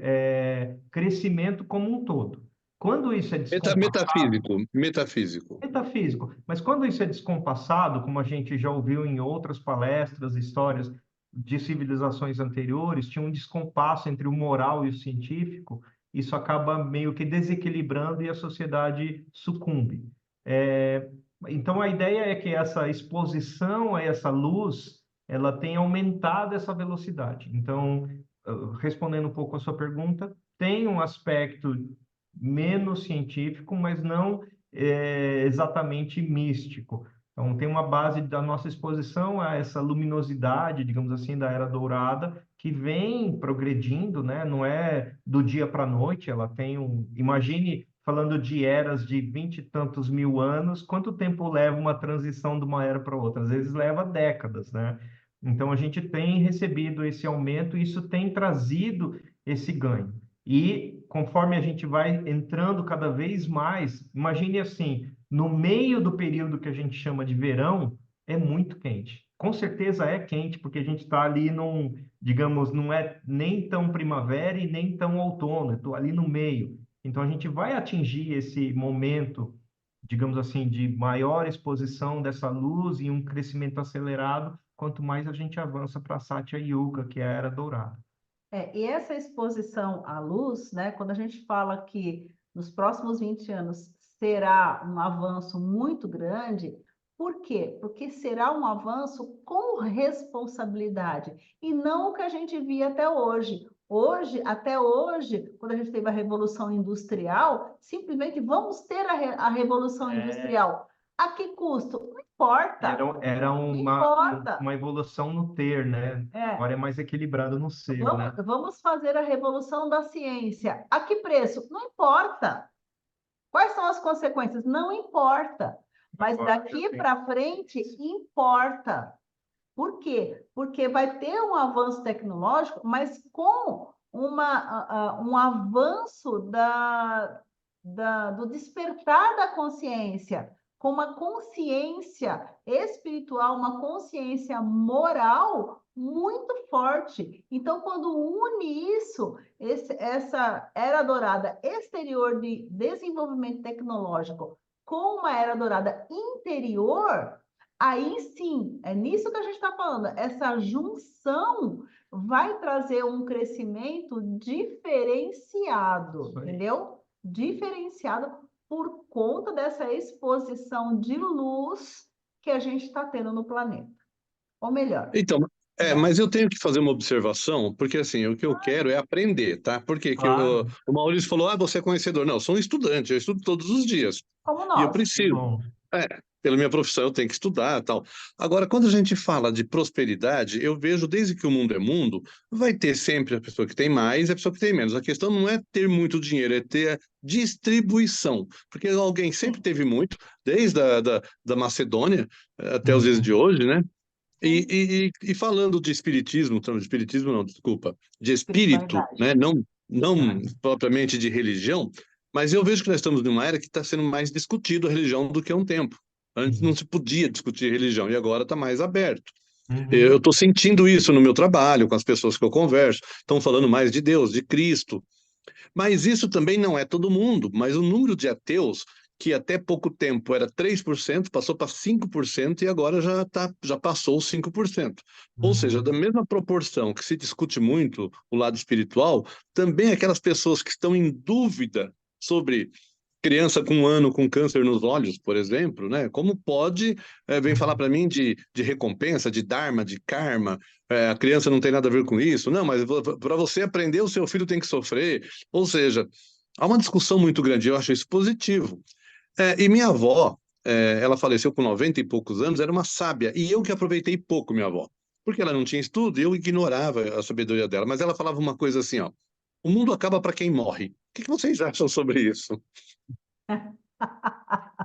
crescimento como um todo. Quando isso é descompassado, Metafísico. metafísico, mas quando isso é descompassado, como a gente já ouviu em outras palestras, histórias de civilizações anteriores, tinha um descompasso entre o moral e o científico, isso acaba meio que desequilibrando e a sociedade sucumbe. É, então, a ideia é que essa exposição a essa luz, ela tem aumentado essa velocidade. Então, respondendo um pouco a sua pergunta, tem um aspecto menos científico, mas não exatamente místico. Então, tem uma base da nossa exposição a essa luminosidade, digamos assim, da Era Dourada, que vem progredindo, né? Não é do dia para a noite, ela tem um... Imagine, falando de eras de 20 e tantos mil anos, quanto tempo leva uma transição de uma era para outra? Às vezes leva décadas, né? Então, a gente tem recebido esse aumento e isso tem trazido esse ganho. E conforme a gente vai entrando cada vez mais, imagine assim, no meio do período que a gente chama de verão, é muito quente. Com certeza é quente, porque a gente está ali num, digamos, não é nem tão primavera e nem tão outono, estou ali no meio. Então a gente vai atingir esse momento, digamos assim, de maior exposição dessa luz e um crescimento acelerado, quanto mais a gente avança para a Satya Yuga, que é a Era Dourada. E essa exposição à luz, né, quando a gente fala que nos próximos 20 anos será um avanço muito grande, por quê? Porque será um avanço com responsabilidade e não o que a gente via até hoje. Até hoje, quando a gente teve a Revolução Industrial, simplesmente vamos ter a Revolução Industrial. A que custo? Não importa. Era Não importa. uma evolução no ter, né? Agora é mais equilibrado no ser, né? Vamos fazer a revolução da ciência. A que preço? Não importa. Quais são as consequências? Não importa. Mas daqui para frente, importa. Por quê? Porque vai ter um avanço tecnológico, mas com um avanço do despertar da consciência, com uma consciência espiritual, uma consciência moral muito forte. Então, quando une isso, essa era dourada exterior de desenvolvimento tecnológico com uma era dourada interior, aí sim, é nisso que a gente está falando. Essa junção vai trazer um crescimento diferenciado, entendeu? Diferenciado por conta dessa exposição de luz que a gente está tendo no planeta. Ou melhor. Então, mas eu tenho que fazer uma observação, porque assim, o que eu quero é aprender, tá? Porque Claro. o Maurício falou, você é conhecedor. Não, eu sou um estudante, eu estudo todos os dias. Como E eu nós. preciso. Pela minha profissão, eu tenho que estudar e tal. Agora, quando a gente fala de prosperidade, eu vejo desde que o mundo é mundo, vai ter sempre a pessoa que tem mais e a pessoa que tem menos. A questão não é ter muito dinheiro, é ter a distribuição. Porque alguém sempre teve muito, desde da Macedônia até os dias de hoje, né? E falando de espiritismo não, desculpa, de espírito, né? Não propriamente de religião, mas eu vejo que nós estamos numa era que está sendo mais discutido a religião do que há um tempo. Antes não se podia discutir religião e agora está mais aberto. Eu estou sentindo isso no meu trabalho, com as pessoas que eu converso, estão falando mais de Deus, de Cristo. Mas isso também não é todo mundo, mas o número de ateus, que até pouco tempo era 3%, passou para 5% e agora já passou os 5%. Ou seja, da mesma proporção que se discute muito o lado espiritual, também aquelas pessoas que estão em dúvida sobre criança com 1 ano com câncer nos olhos, por exemplo, né? Como pode, vem falar para mim de recompensa, de dharma, de karma, a criança não tem nada a ver com isso. Não, mas para você aprender, o seu filho tem que sofrer. Ou seja, há uma discussão muito grande, eu acho isso positivo. E minha avó, ela faleceu com 90 e poucos anos, era uma sábia, e eu que aproveitei pouco minha avó, porque ela não tinha estudo e eu ignorava a sabedoria dela, mas ela falava uma coisa assim, ó, o mundo acaba para quem morre. O que vocês acham sobre isso?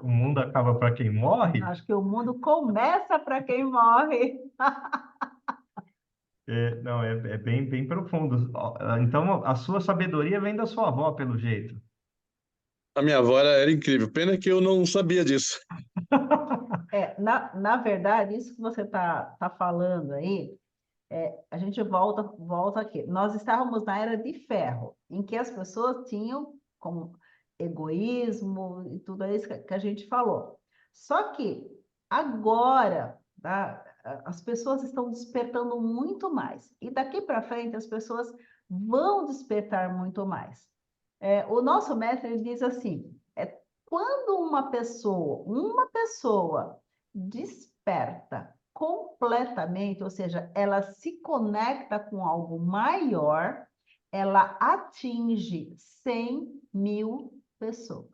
O mundo acaba para quem morre? Acho que o mundo começa para quem morre. Não, é bem profundo. Então, a sua sabedoria vem da sua avó, pelo jeito. A minha avó era incrível. Pena que eu não sabia disso. Na verdade, isso que você tá falando aí, a gente volta aqui. Nós estávamos na era de ferro, em que as pessoas tinham como egoísmo e tudo isso que a gente falou. Só que agora, tá, as pessoas estão despertando muito mais. E daqui para frente as pessoas vão despertar muito mais. O nosso mestre ele diz assim: quando uma pessoa desperta completamente, ou seja, ela se conecta com algo maior, ela atinge 100.000 pessoas.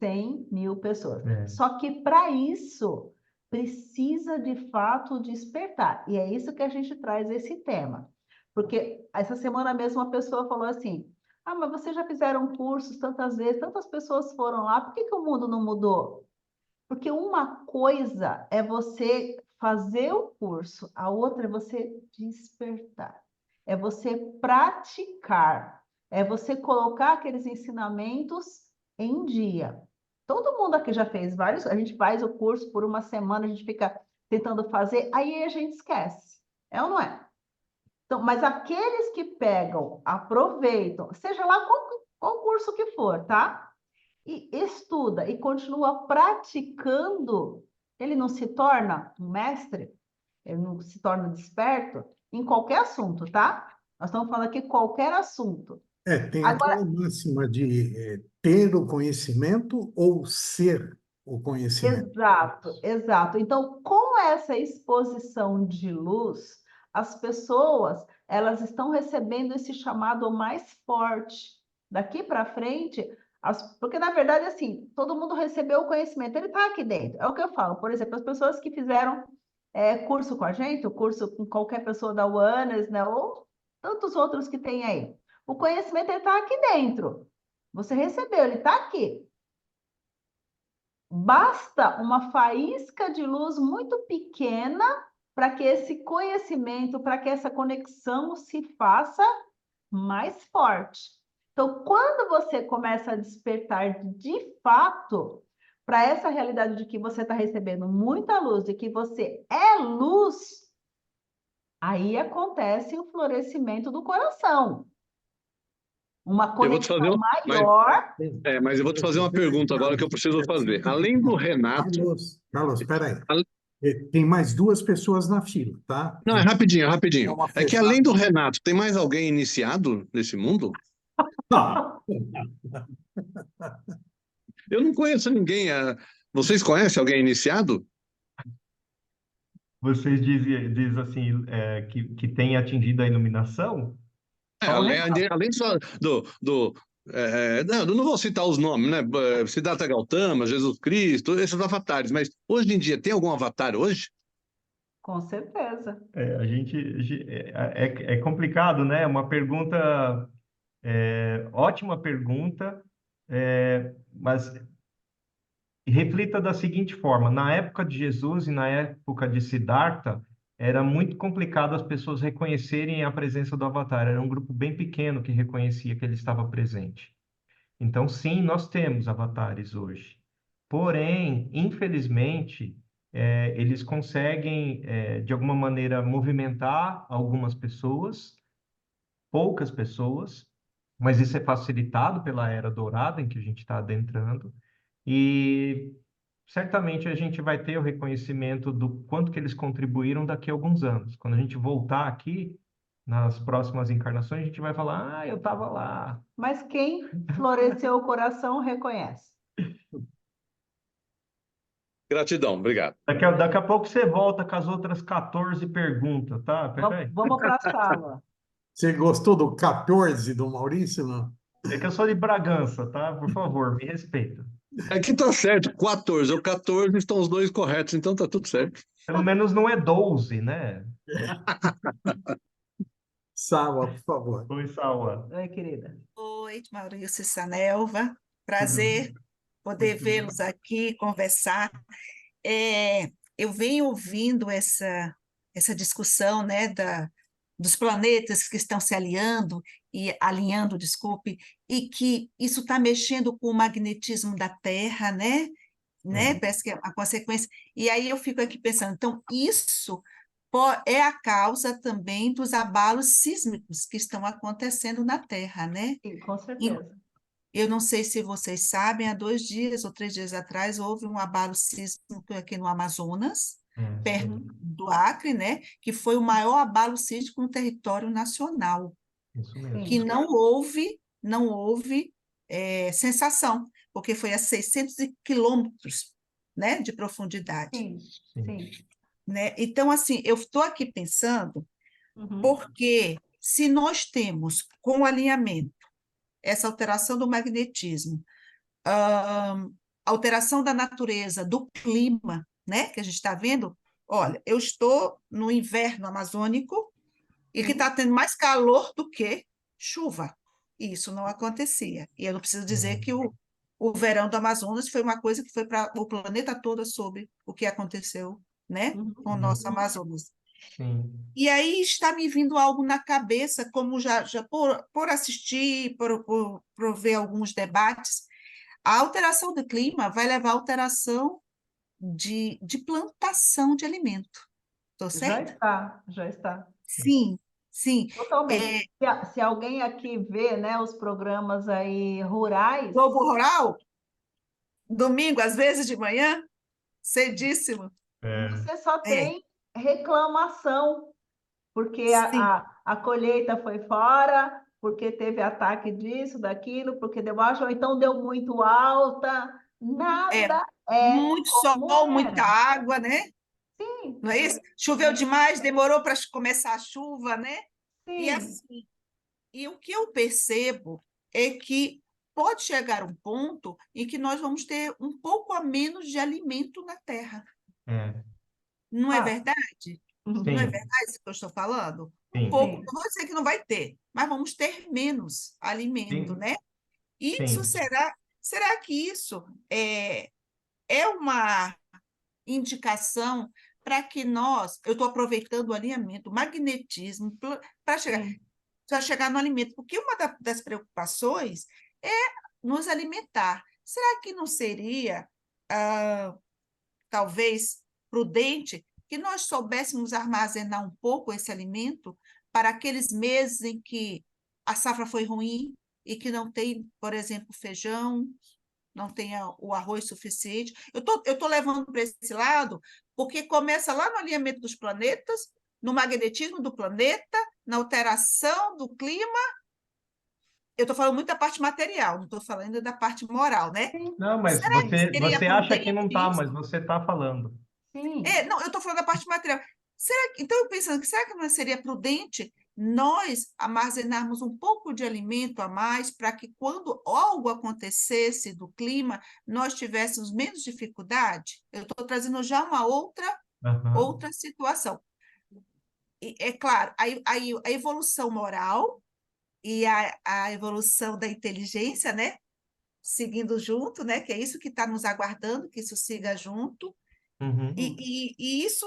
100.000 pessoas. Só que para isso precisa de fato despertar. E é isso que a gente traz esse tema. Porque essa semana mesmo uma pessoa falou assim: ah, mas vocês já fizeram cursos tantas vezes, tantas pessoas foram lá, por que o mundo não mudou? Porque uma coisa é você fazer o curso, a outra é você despertar, é você praticar, é você colocar aqueles ensinamentos em dia. Todo mundo aqui já fez vários, a gente faz o curso por uma semana, a gente fica tentando fazer, aí a gente esquece. É ou não é? Então, mas aqueles que pegam, aproveitam, seja lá qual curso que for, tá? E estuda e continua praticando, ele não se torna um mestre? Ele não se torna desperto em qualquer assunto, tá? Nós estamos falando aqui qualquer assunto. Tem Agora, aquela máxima de ter o conhecimento ou ser o conhecimento. exato. Então, com essa exposição de luz, as pessoas, elas estão recebendo esse chamado mais forte. Daqui para frente, porque na verdade, assim, todo mundo recebeu o conhecimento, ele está aqui dentro. É o que eu falo, por exemplo, as pessoas que fizeram curso com a gente, o curso com qualquer pessoa da UANES, né, ou tantos outros que tem aí. O conhecimento está aqui dentro. Você recebeu, ele está aqui. Basta uma faísca de luz muito pequena para que esse conhecimento, para que essa conexão se faça mais forte. Então, quando você começa a despertar de fato para essa realidade de que você está recebendo muita luz e que você é luz, aí acontece o florescimento do coração. Uma Eu vou te fazer conexão maior. mas eu vou te fazer uma pergunta agora que eu preciso fazer. Além do Renato. Carlos, espera aí. Tem mais duas pessoas na fila, tá? Não, é rapidinho. É que além do fechada. Renato, tem mais alguém iniciado nesse mundo? Não. Eu não conheço ninguém. Vocês conhecem alguém iniciado? Vocês diz assim, que tem atingido a iluminação? Só o Renato. Além só não vou citar os nomes, né? Siddhartha Gautama, Jesus Cristo, esses avatares, mas hoje em dia tem algum avatar hoje? Com certeza. É complicado, né? Uma pergunta, ótima pergunta, mas reflita da seguinte forma: na época de Jesus e na época de Siddhartha, era muito complicado as pessoas reconhecerem a presença do Avatar. Era um grupo bem pequeno que reconhecia que ele estava presente. Então, sim, nós temos avatares hoje. Porém, infelizmente, eles conseguem, de alguma maneira, movimentar algumas pessoas, poucas pessoas, mas isso é facilitado pela Era Dourada em que a gente está adentrando. E certamente a gente vai ter o reconhecimento do quanto que eles contribuíram daqui a alguns anos. Quando a gente voltar aqui, nas próximas encarnações, a gente vai falar: ah, eu estava lá. Mas quem floresceu o coração reconhece. Gratidão, obrigado. Daqui a pouco você volta com as outras 14 perguntas, tá? Peraí. Vamos para a sala. Você gostou do 14 do Maurício, não? É que eu sou de Bragança, tá? Por favor, me respeita. É que tá certo, 14 ou 14 estão os dois corretos, então tá tudo certo. Pelo menos não é 12, né? Sala, por favor. Oi, Salva. Oi, querida. Oi, Maurício e Sanelva. Prazer poder vê-los aqui, conversar. Eu venho ouvindo essa discussão, né, dos planetas que estão se alinhando e alinhando, desculpe, e que isso está mexendo com o magnetismo da Terra, né? Parece que é a consequência. E aí eu fico aqui pensando, então, isso é a causa também dos abalos sísmicos que estão acontecendo na Terra, né? Sim, com E certeza. eu não sei se vocês sabem, há 2 dias ou 3 dias atrás, houve um abalo sísmico aqui no Amazonas, perto Uhum. do Acre, né? Que foi o maior abalo sísmico no território nacional, Isso que mesmo. Sim. não houve sensação, porque foi a 600 quilômetros, né, de profundidade, Sim, Sim. sim. né? Então, assim, eu estou aqui pensando, Uhum. porque se nós temos com o alinhamento essa alteração do magnetismo, alteração da natureza, do clima, né, que a gente está vendo, olha, eu estou no inverno amazônico e que Sim. está tendo mais calor do que chuva. E isso não acontecia. E eu não preciso dizer Uhum. que o verão do Amazonas foi uma coisa que foi para o planeta todo sobre o que aconteceu, né, Uhum. com o nosso Amazonas. Sim. E aí está me vindo algo na cabeça, como já por assistir, por ver alguns debates, a alteração do clima vai levar à alteração de plantação de alimento. Estou Já certa? está, já está. Sim, sim. Totalmente. É, Se alguém aqui vê, né, os programas aí rurais, Globo Rural, domingo, às vezes de manhã, cedíssimo. É. você só É, tem reclamação, porque sim, a colheita foi fora, porque teve ataque disso, daquilo, porque deu baixa, ou então deu muito alta. é. Nada é Muito como sol, muita era. água, né? Sim, Não é isso? Choveu demais, demorou para começar a chuva, né? E sim. assim, e o que eu percebo é que pode chegar um ponto em que nós vamos ter um pouco a menos de alimento na Terra. É. Não é Ah, verdade? Não é Sim. verdade isso que eu estou falando? Um Sim. pouco, sim. não vou dizer que não vai ter, mas vamos ter menos alimento, Sim. né? Isso Sim. será que isso é uma indicação para que eu estou aproveitando o alinhamento, o magnetismo, para chegar, Sim. para chegar no alimento, porque uma das preocupações é nos alimentar. Será que não seria, talvez, prudente que nós soubéssemos armazenar um pouco esse alimento para aqueles meses em que a safra foi ruim e que não tem, por exemplo, feijão, não tenha o arroz suficiente? Eu tô levando para esse lado, porque começa lá no alinhamento dos planetas, no magnetismo do planeta, na alteração do clima. Eu estou falando muito da parte material, não estou falando da parte moral, né? Sim. Não, mas Será que seria você acha que prudente não está, isso? mas você está falando. Sim. Não, eu estou falando da parte material. Então, eu pensando que será que não seria prudente nós armazenarmos um pouco de alimento a mais para que, quando algo acontecesse do clima, nós tivéssemos menos dificuldade? Eu estou trazendo já uma Aham. outra situação. E, é claro, a evolução moral e a evolução da inteligência, né? Seguindo junto, né? Que é isso que está nos aguardando, que isso siga junto. Uhum. E isso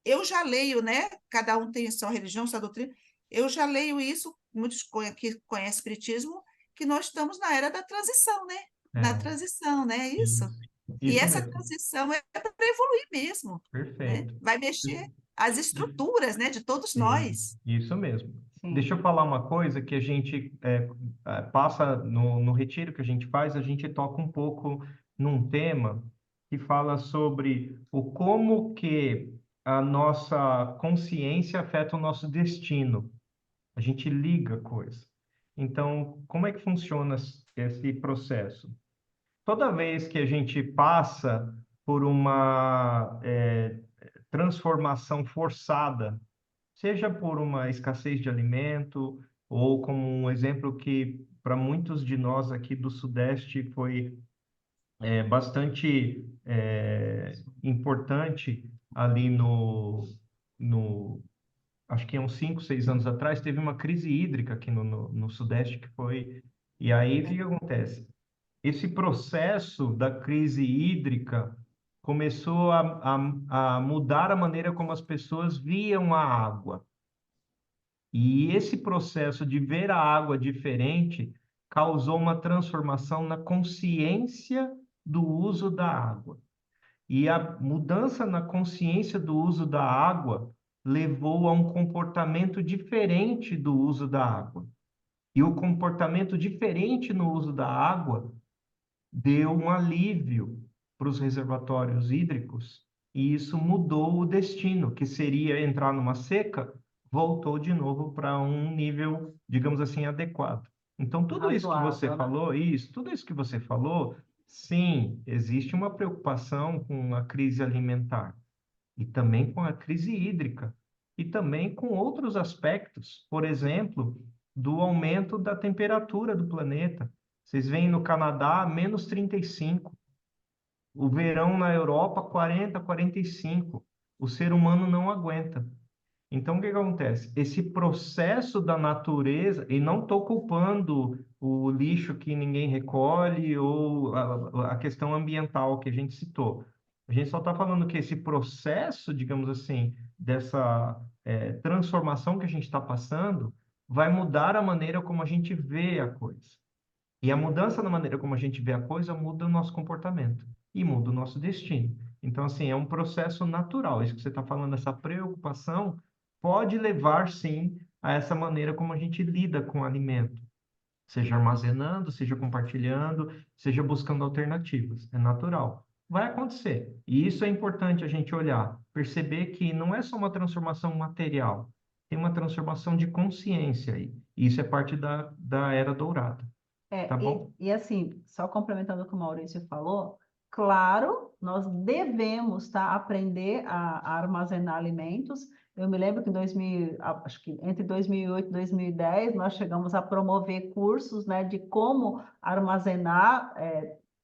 eu já leio, né? Cada um tem sua religião, sua doutrina. Eu já leio isso, muitos que conhecem espiritismo, que nós estamos na era da transição, né? Na É. transição, né? Isso. Isso. E Isso essa mesmo. transição é para evoluir mesmo, né? Perfeito. Vai mexer as estruturas, né, de todos Sim, nós. isso mesmo. Sim. Deixa eu falar uma coisa que a gente passa no retiro que a gente faz, a gente toca um pouco num tema que fala sobre o como que a nossa consciência afeta o nosso destino. A gente liga coisas. Então, como é que funciona esse processo? Toda vez que a gente passa por uma transformação forçada, seja por uma escassez de alimento, ou como um exemplo que para muitos de nós aqui do Sudeste foi bastante importante ali no, acho que há uns 5, 6 anos atrás, teve uma crise hídrica aqui no Sudeste que foi... E aí, o que que acontece? Esse processo da crise hídrica começou a mudar a maneira como as pessoas viam a água. E esse processo de ver a água diferente causou uma transformação na consciência do uso da água. E a mudança na consciência do uso da água levou a um comportamento diferente do uso da água. E o comportamento diferente no uso da água deu um alívio para os reservatórios hídricos, e isso mudou o destino, que seria entrar numa seca, voltou de novo para um nível, digamos assim, adequado. Então, tudo isso que você Razoável, né? falou, tudo isso que você falou, sim, existe uma preocupação com a crise alimentar e também com a crise hídrica e também com outros aspectos, por exemplo, do aumento da temperatura do planeta. Vocês veem no Canadá, menos 35. O verão na Europa, 40, 45. O ser humano não aguenta. Então, o que acontece? Esse processo da natureza, e não estou culpando o lixo que ninguém recolhe ou a questão ambiental que a gente citou. A gente só está falando que esse processo, digamos assim, dessa transformação que a gente está passando, vai mudar a maneira como a gente vê a coisa. E a mudança na maneira como a gente vê a coisa muda o nosso comportamento e muda o nosso destino. Então, assim, é um processo natural. Isso que você está falando, essa preocupação, pode levar, sim, a essa maneira como a gente lida com o alimento. Seja armazenando, seja compartilhando, seja buscando alternativas. É natural. Vai acontecer. E isso é importante a gente olhar, perceber que não é só uma transformação material, tem uma transformação de consciência aí. E isso é parte da Era Dourada. Tá bom? E assim, só complementando o que o Maurício falou, claro, nós devemos, tá, aprender a armazenar alimentos. Eu me lembro que em 2000, acho que entre 2008 e 2010, nós chegamos a promover cursos, né, de como armazenar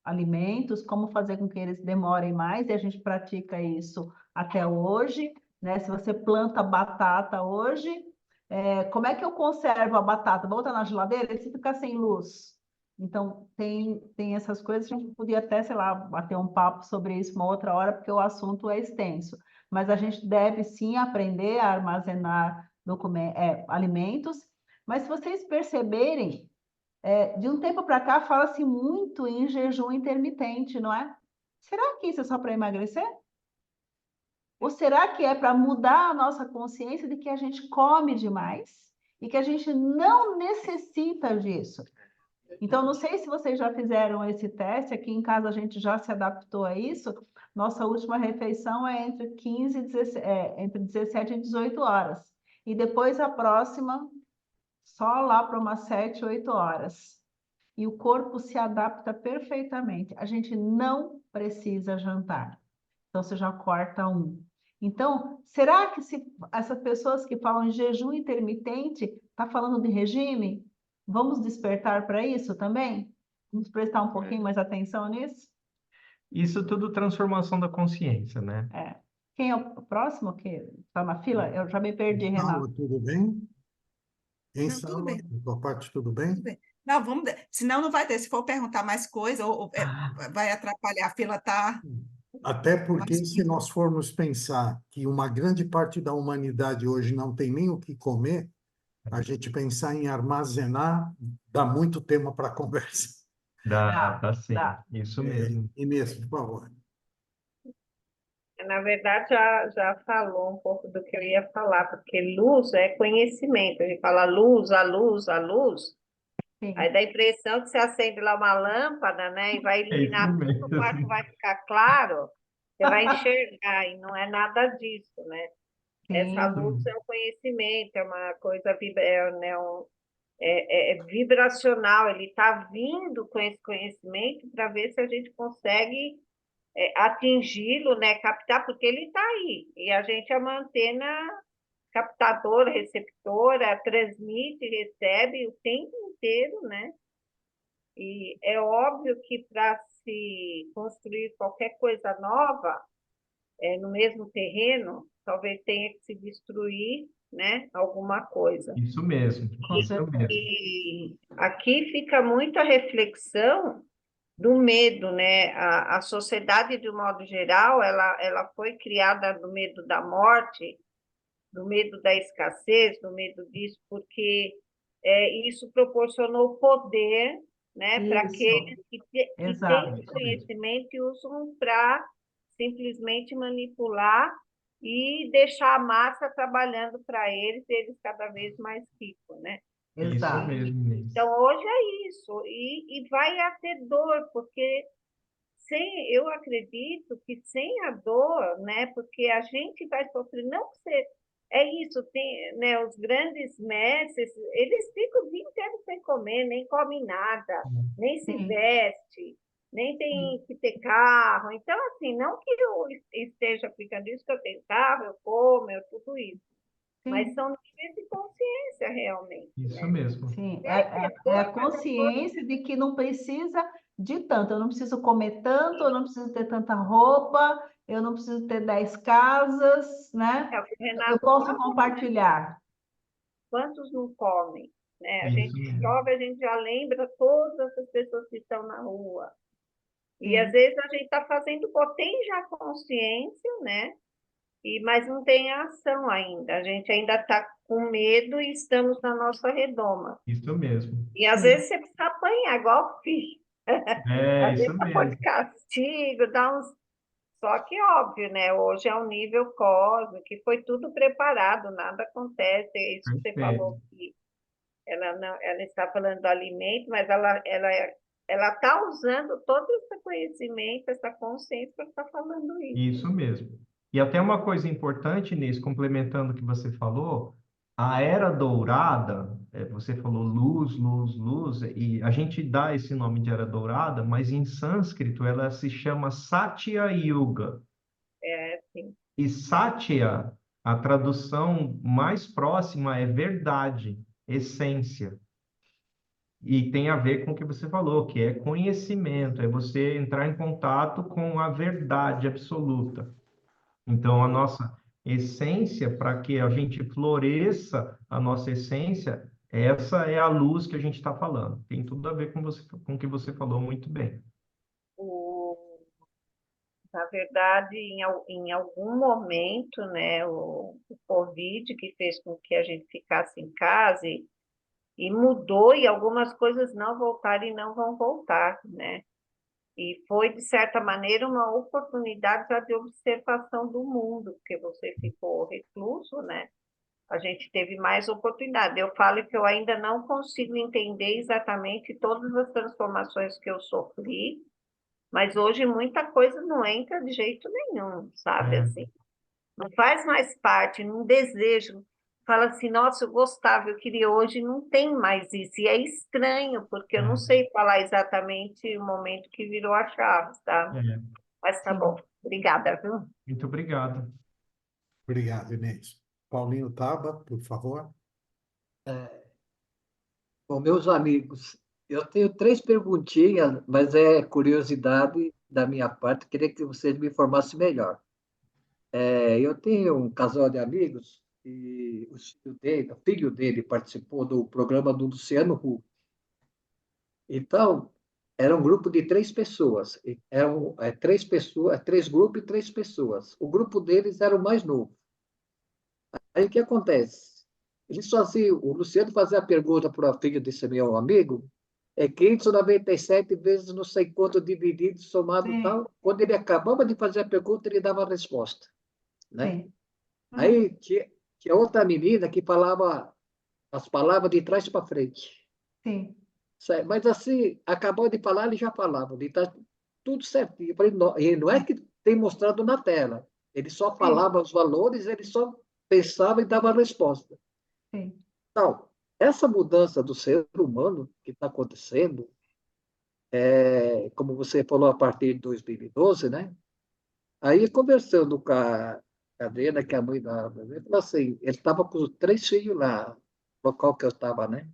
alimentos, como fazer com que eles demorem mais, e a gente pratica isso até hoje, né? Se você planta batata hoje, como é que eu conservo a batata? Vou botar na geladeira e se ficar sem luz? Então, tem essas coisas, a gente podia até, sei lá, bater um papo sobre isso uma outra hora, porque o assunto é extenso. Mas a gente deve, sim, aprender a armazenar alimentos. Mas se vocês perceberem, de um tempo para cá, fala-se muito em jejum intermitente, não é? Será que isso é só para emagrecer? Ou será que é para mudar a nossa consciência de que a gente come demais e que a gente não necessita disso? Então, não sei se vocês já fizeram esse teste, aqui em casa a gente já se adaptou a isso. Nossa última refeição é entre 15 e 17, entre 17 e 18 horas. E depois a próxima, só lá para umas 7, 8 horas. E o corpo se adapta perfeitamente. A gente não precisa jantar. Então, você já corta um. Então, será que se essas pessoas que falam em jejum intermitente, está falando de regime? Vamos despertar para isso também? Vamos prestar um pouquinho mais atenção nisso? Isso tudo transformação da consciência, né? Quem é o próximo que está na fila? Eu já me perdi, Em sala, Renato. tudo bem? Em Não, tudo sala, bem, da tua parte, tudo bem? tudo bem. Não, senão não vai ter. Se for perguntar mais coisa, vai atrapalhar. A fila está Até porque, mais. se nós formos pensar que uma grande parte da humanidade hoje não tem nem o que comer, a gente pensar em armazenar dá muito tema para conversa. Dá sim. Dá. Isso mesmo. Inês, por favor. Na verdade, já falou um pouco do que eu ia falar, porque luz é conhecimento. A gente fala luz, a luz, a luz. Sim. Aí dá a impressão que você acende lá uma lâmpada, né? E vai iluminar isso tudo, o quarto mesmo. vai ficar claro, você vai enxergar, e não é nada disso, né? Essa Sim. luz é um conhecimento, é uma coisa vibracional, ele está vindo com esse conhecimento para ver se a gente consegue atingi-lo, né? Captar, porque ele está aí, e a gente é uma antena captadora, receptora, transmite, recebe o tempo inteiro, né? E é óbvio que para se construir qualquer coisa nova, no mesmo terreno, talvez tenha que se destruir, né, alguma coisa. Isso mesmo. Com certeza. E aqui fica muito a reflexão do medo, né? A sociedade, de um modo geral, ela foi criada no medo da morte, do medo da escassez, do medo disso, porque isso proporcionou poder, né, para Isso, aqueles que têm exato. esse conhecimento e usam para simplesmente manipular e deixar a massa trabalhando para eles, eles cada vez mais ricos, né? Isso Exato. mesmo, Inês. Então, hoje é isso, e vai ter dor, porque eu acredito que sem a dor, né, porque a gente vai sofrer, não que você, é isso, tem, né, os grandes mestres, eles ficam o dia inteiro sem comer, nem comem nada, nem se Sim. veste, nem tem que ter carro. Então, assim, não que eu esteja aplicando isso, que eu tenho carro, eu como, eu tudo isso, mas Sim. são níveis de consciência realmente, Isso né? mesmo. Sim, Vai ter é a dor, mas a dor consciência de que não precisa de tanto. Eu não preciso comer tanto, eu não preciso ter tanta roupa, eu não preciso ter 10 casas, né? é o que o Eu Renato posso falou. compartilhar. Quantos não comem? Né? A Isso gente mesmo. chove, a gente já lembra todas as pessoas que estão na rua. E às Sim. vezes a gente está fazendo, tem já consciência, né? Mas não tem ação ainda. A gente ainda está com medo e estamos na nossa redoma. Isso mesmo. E às Sim. vezes você precisa apanhar, igual o filho. É, Às isso vezes você pode mesmo. castigo, dar uns. Só que, óbvio, né? Hoje é um nível cósmico, que foi tudo preparado, nada acontece. É isso que você Perfeito. falou, que ela está falando do alimento, mas ela está usando todo esse conhecimento, essa consciência para estar falando isso. Isso mesmo. E até uma coisa importante, Inês, complementando o que você falou, a era dourada, você falou luz, luz, luz, e a gente dá esse nome de era dourada, mas em sânscrito ela se chama Satya Yuga. Assim, E Satya, a tradução mais próxima é verdade, essência. E tem a ver com o que você falou, que é conhecimento, é você entrar em contato com a verdade absoluta. Então, a nossa essência, para que a gente floresça a nossa essência, essa é a luz que a gente está falando. Tem tudo a ver com o que você falou muito bem. na verdade, em algum momento, né, o Covid que fez com que a gente ficasse em casa e mudou, e algumas coisas não voltaram e não vão voltar, né? E foi, de certa maneira, uma oportunidade já de observação do mundo, porque você ficou recluso, né? A gente teve mais oportunidade. Eu falo que eu ainda não consigo entender exatamente todas as transformações que eu sofri, mas hoje muita coisa não entra de jeito nenhum, sabe? É, Assim, não faz mais parte, não desejo. Fala assim, nossa, eu gostava, eu queria hoje, não tem mais isso. E é estranho, porque eu não é, sei falar exatamente o momento que virou a chave, tá? é. Mas tá Sim. bom. Obrigada, viu? Muito obrigado. Obrigado, Inês. Paulinho Taba, por favor. Bom, meus amigos, eu tenho 3 perguntinhas, mas é curiosidade da minha parte, queria que vocês me informassem melhor. Eu tenho um casal de amigos e o filho dele participou do programa do Luciano Huck. Então, era um grupo de 3 pessoas. Eram 3 pessoas, 3 grupos e 3 pessoas. O grupo deles era o mais novo. Aí o que acontece? Eles faziam, o Luciano fazia a pergunta para o filho desse meu amigo, 597 vezes não sei quanto dividido, somado Sim. tal. Quando ele acabava de fazer a pergunta, ele dava a resposta, né? Sim. Aí tinha outra menina que falava as palavras de trás para frente. Sim. Mas assim, acabou de falar, ele já falava, ele tá tudo certinho. Eu falei, não, e não é que tem mostrado na tela, ele só falava os valores, ele só pensava e dava a resposta. Sim. Então, essa mudança do ser humano que está acontecendo, como você falou, a partir de 2012, né? Aí, conversando com a Adriana, que é a mãe da bebê, falou assim, ele estava com os 3 filhos lá, no local que eu estava, né?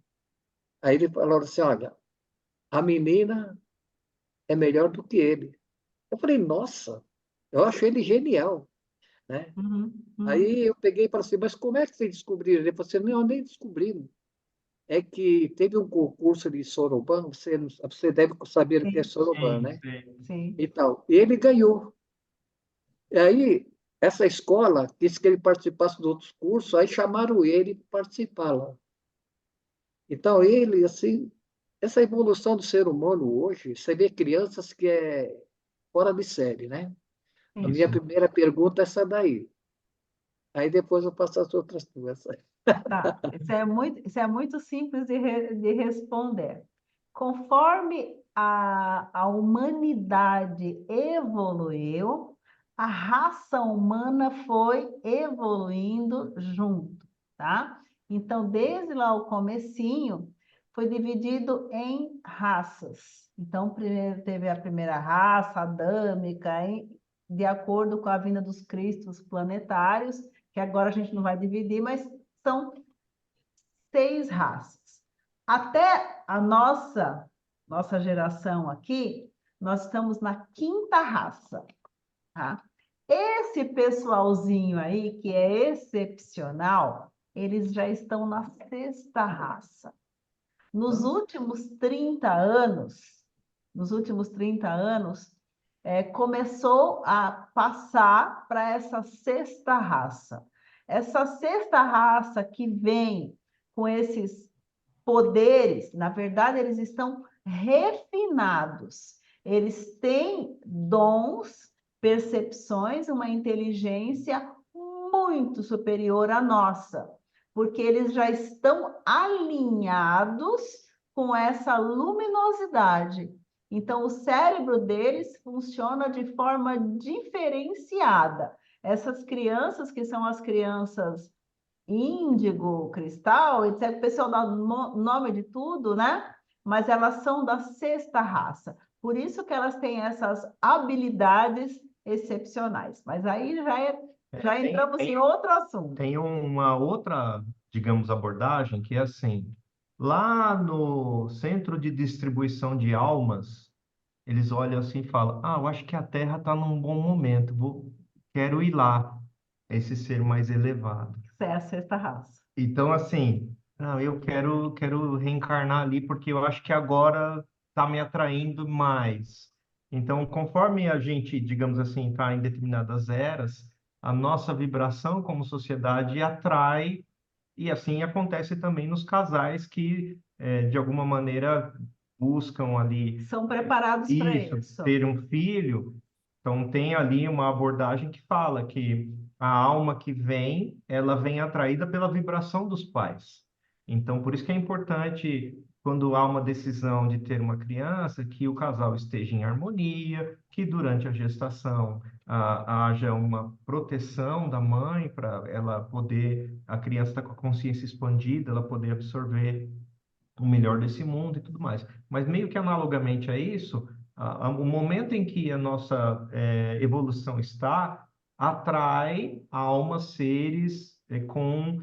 Aí ele falou assim, olha, a menina é melhor do que ele. Eu falei, nossa, eu acho ele genial, né? Uhum. Uhum. Aí eu peguei e falei assim, mas como é que vocês descobriram? Ele falou assim, não, nem descobrimos. É que teve um concurso de Soroban, você deve saber o que é Sim. Soroban, Sim, né? sim. Sim. Então, ele ganhou. E aí, Essa escola disse que ele participasse de outros cursos, aí chamaram ele para participar lá. Então, ele, assim, essa evolução do ser humano hoje, você vê crianças que é fora de série, né? A minha Isso. primeira pergunta é essa daí. Aí depois eu passo as outras duas. Tá, isso é muito simples de responder. Conforme a humanidade evoluiu, a raça humana foi evoluindo junto, tá? Então, desde lá o comecinho, foi dividido em raças. Então, primeiro teve a primeira raça, adâmica, de acordo com a vinda dos cristos planetários, que agora a gente não vai dividir, mas são 6 raças. Até a nossa geração aqui, nós estamos na 5ª raça, tá? Esse pessoalzinho aí, que é excepcional, eles já estão na 6ª raça. Nos últimos 30 anos, começou a passar para essa 6ª raça. Essa 6ª raça que vem com esses poderes, na verdade, eles estão refinados. Eles têm dons, percepções, uma inteligência muito superior à nossa, porque eles já estão alinhados com essa luminosidade. Então, o cérebro deles funciona de forma diferenciada. Essas crianças, que são as crianças índigo, cristal, etc. O pessoal dá nome de tudo, né? Mas elas são da 6ª raça. Por isso que elas têm essas habilidades excepcionais. Mas aí já entramos em outro assunto. Tem uma outra, digamos, abordagem que é assim, lá no centro de distribuição de almas, eles olham assim e falam, eu acho que a Terra está num bom momento, quero ir lá, esse ser mais elevado. Isso é a 6ª raça. Então, assim, eu quero reencarnar ali porque eu acho que agora está me atraindo mais. Então, conforme a gente, digamos assim, está em determinadas eras, a nossa vibração como sociedade atrai, e assim acontece também nos casais que, de alguma maneira, buscam ali São preparados para isso. ter um filho. Então, tem ali uma abordagem que fala que a alma que vem, ela vem atraída pela vibração dos pais. Então, por isso que é importante, quando há uma decisão de ter uma criança, que o casal esteja em harmonia, que durante a gestação haja uma proteção da mãe para ela poder, a criança está com a consciência expandida, ela poder absorver o melhor desse mundo e tudo mais. Mas meio que analogamente a isso, o momento em que a nossa evolução está, atrai almas, seres com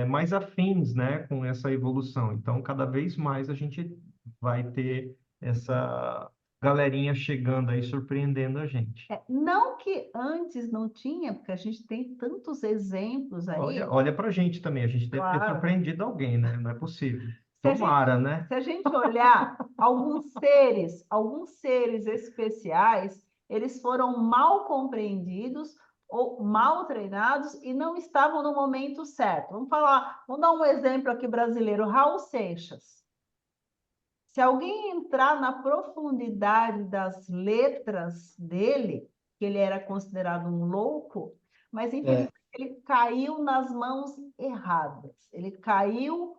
mais afins, né, com essa evolução. Então, cada vez mais a gente vai ter essa galerinha chegando aí, surpreendendo a gente. Não que antes não tinha, porque a gente tem tantos exemplos aí. Olha para a gente também, a gente deve ter Claro. surpreendido alguém, né? Não é possível. Se Tomara, né? Se a gente olhar alguns seres especiais, eles foram mal compreendidos ou mal treinados e não estavam no momento certo. Vamos dar um exemplo aqui brasileiro, Raul Seixas. Se alguém entrar na profundidade das letras dele, que ele era considerado um louco, mas infelizmente ele caiu nas mãos erradas. Ele caiu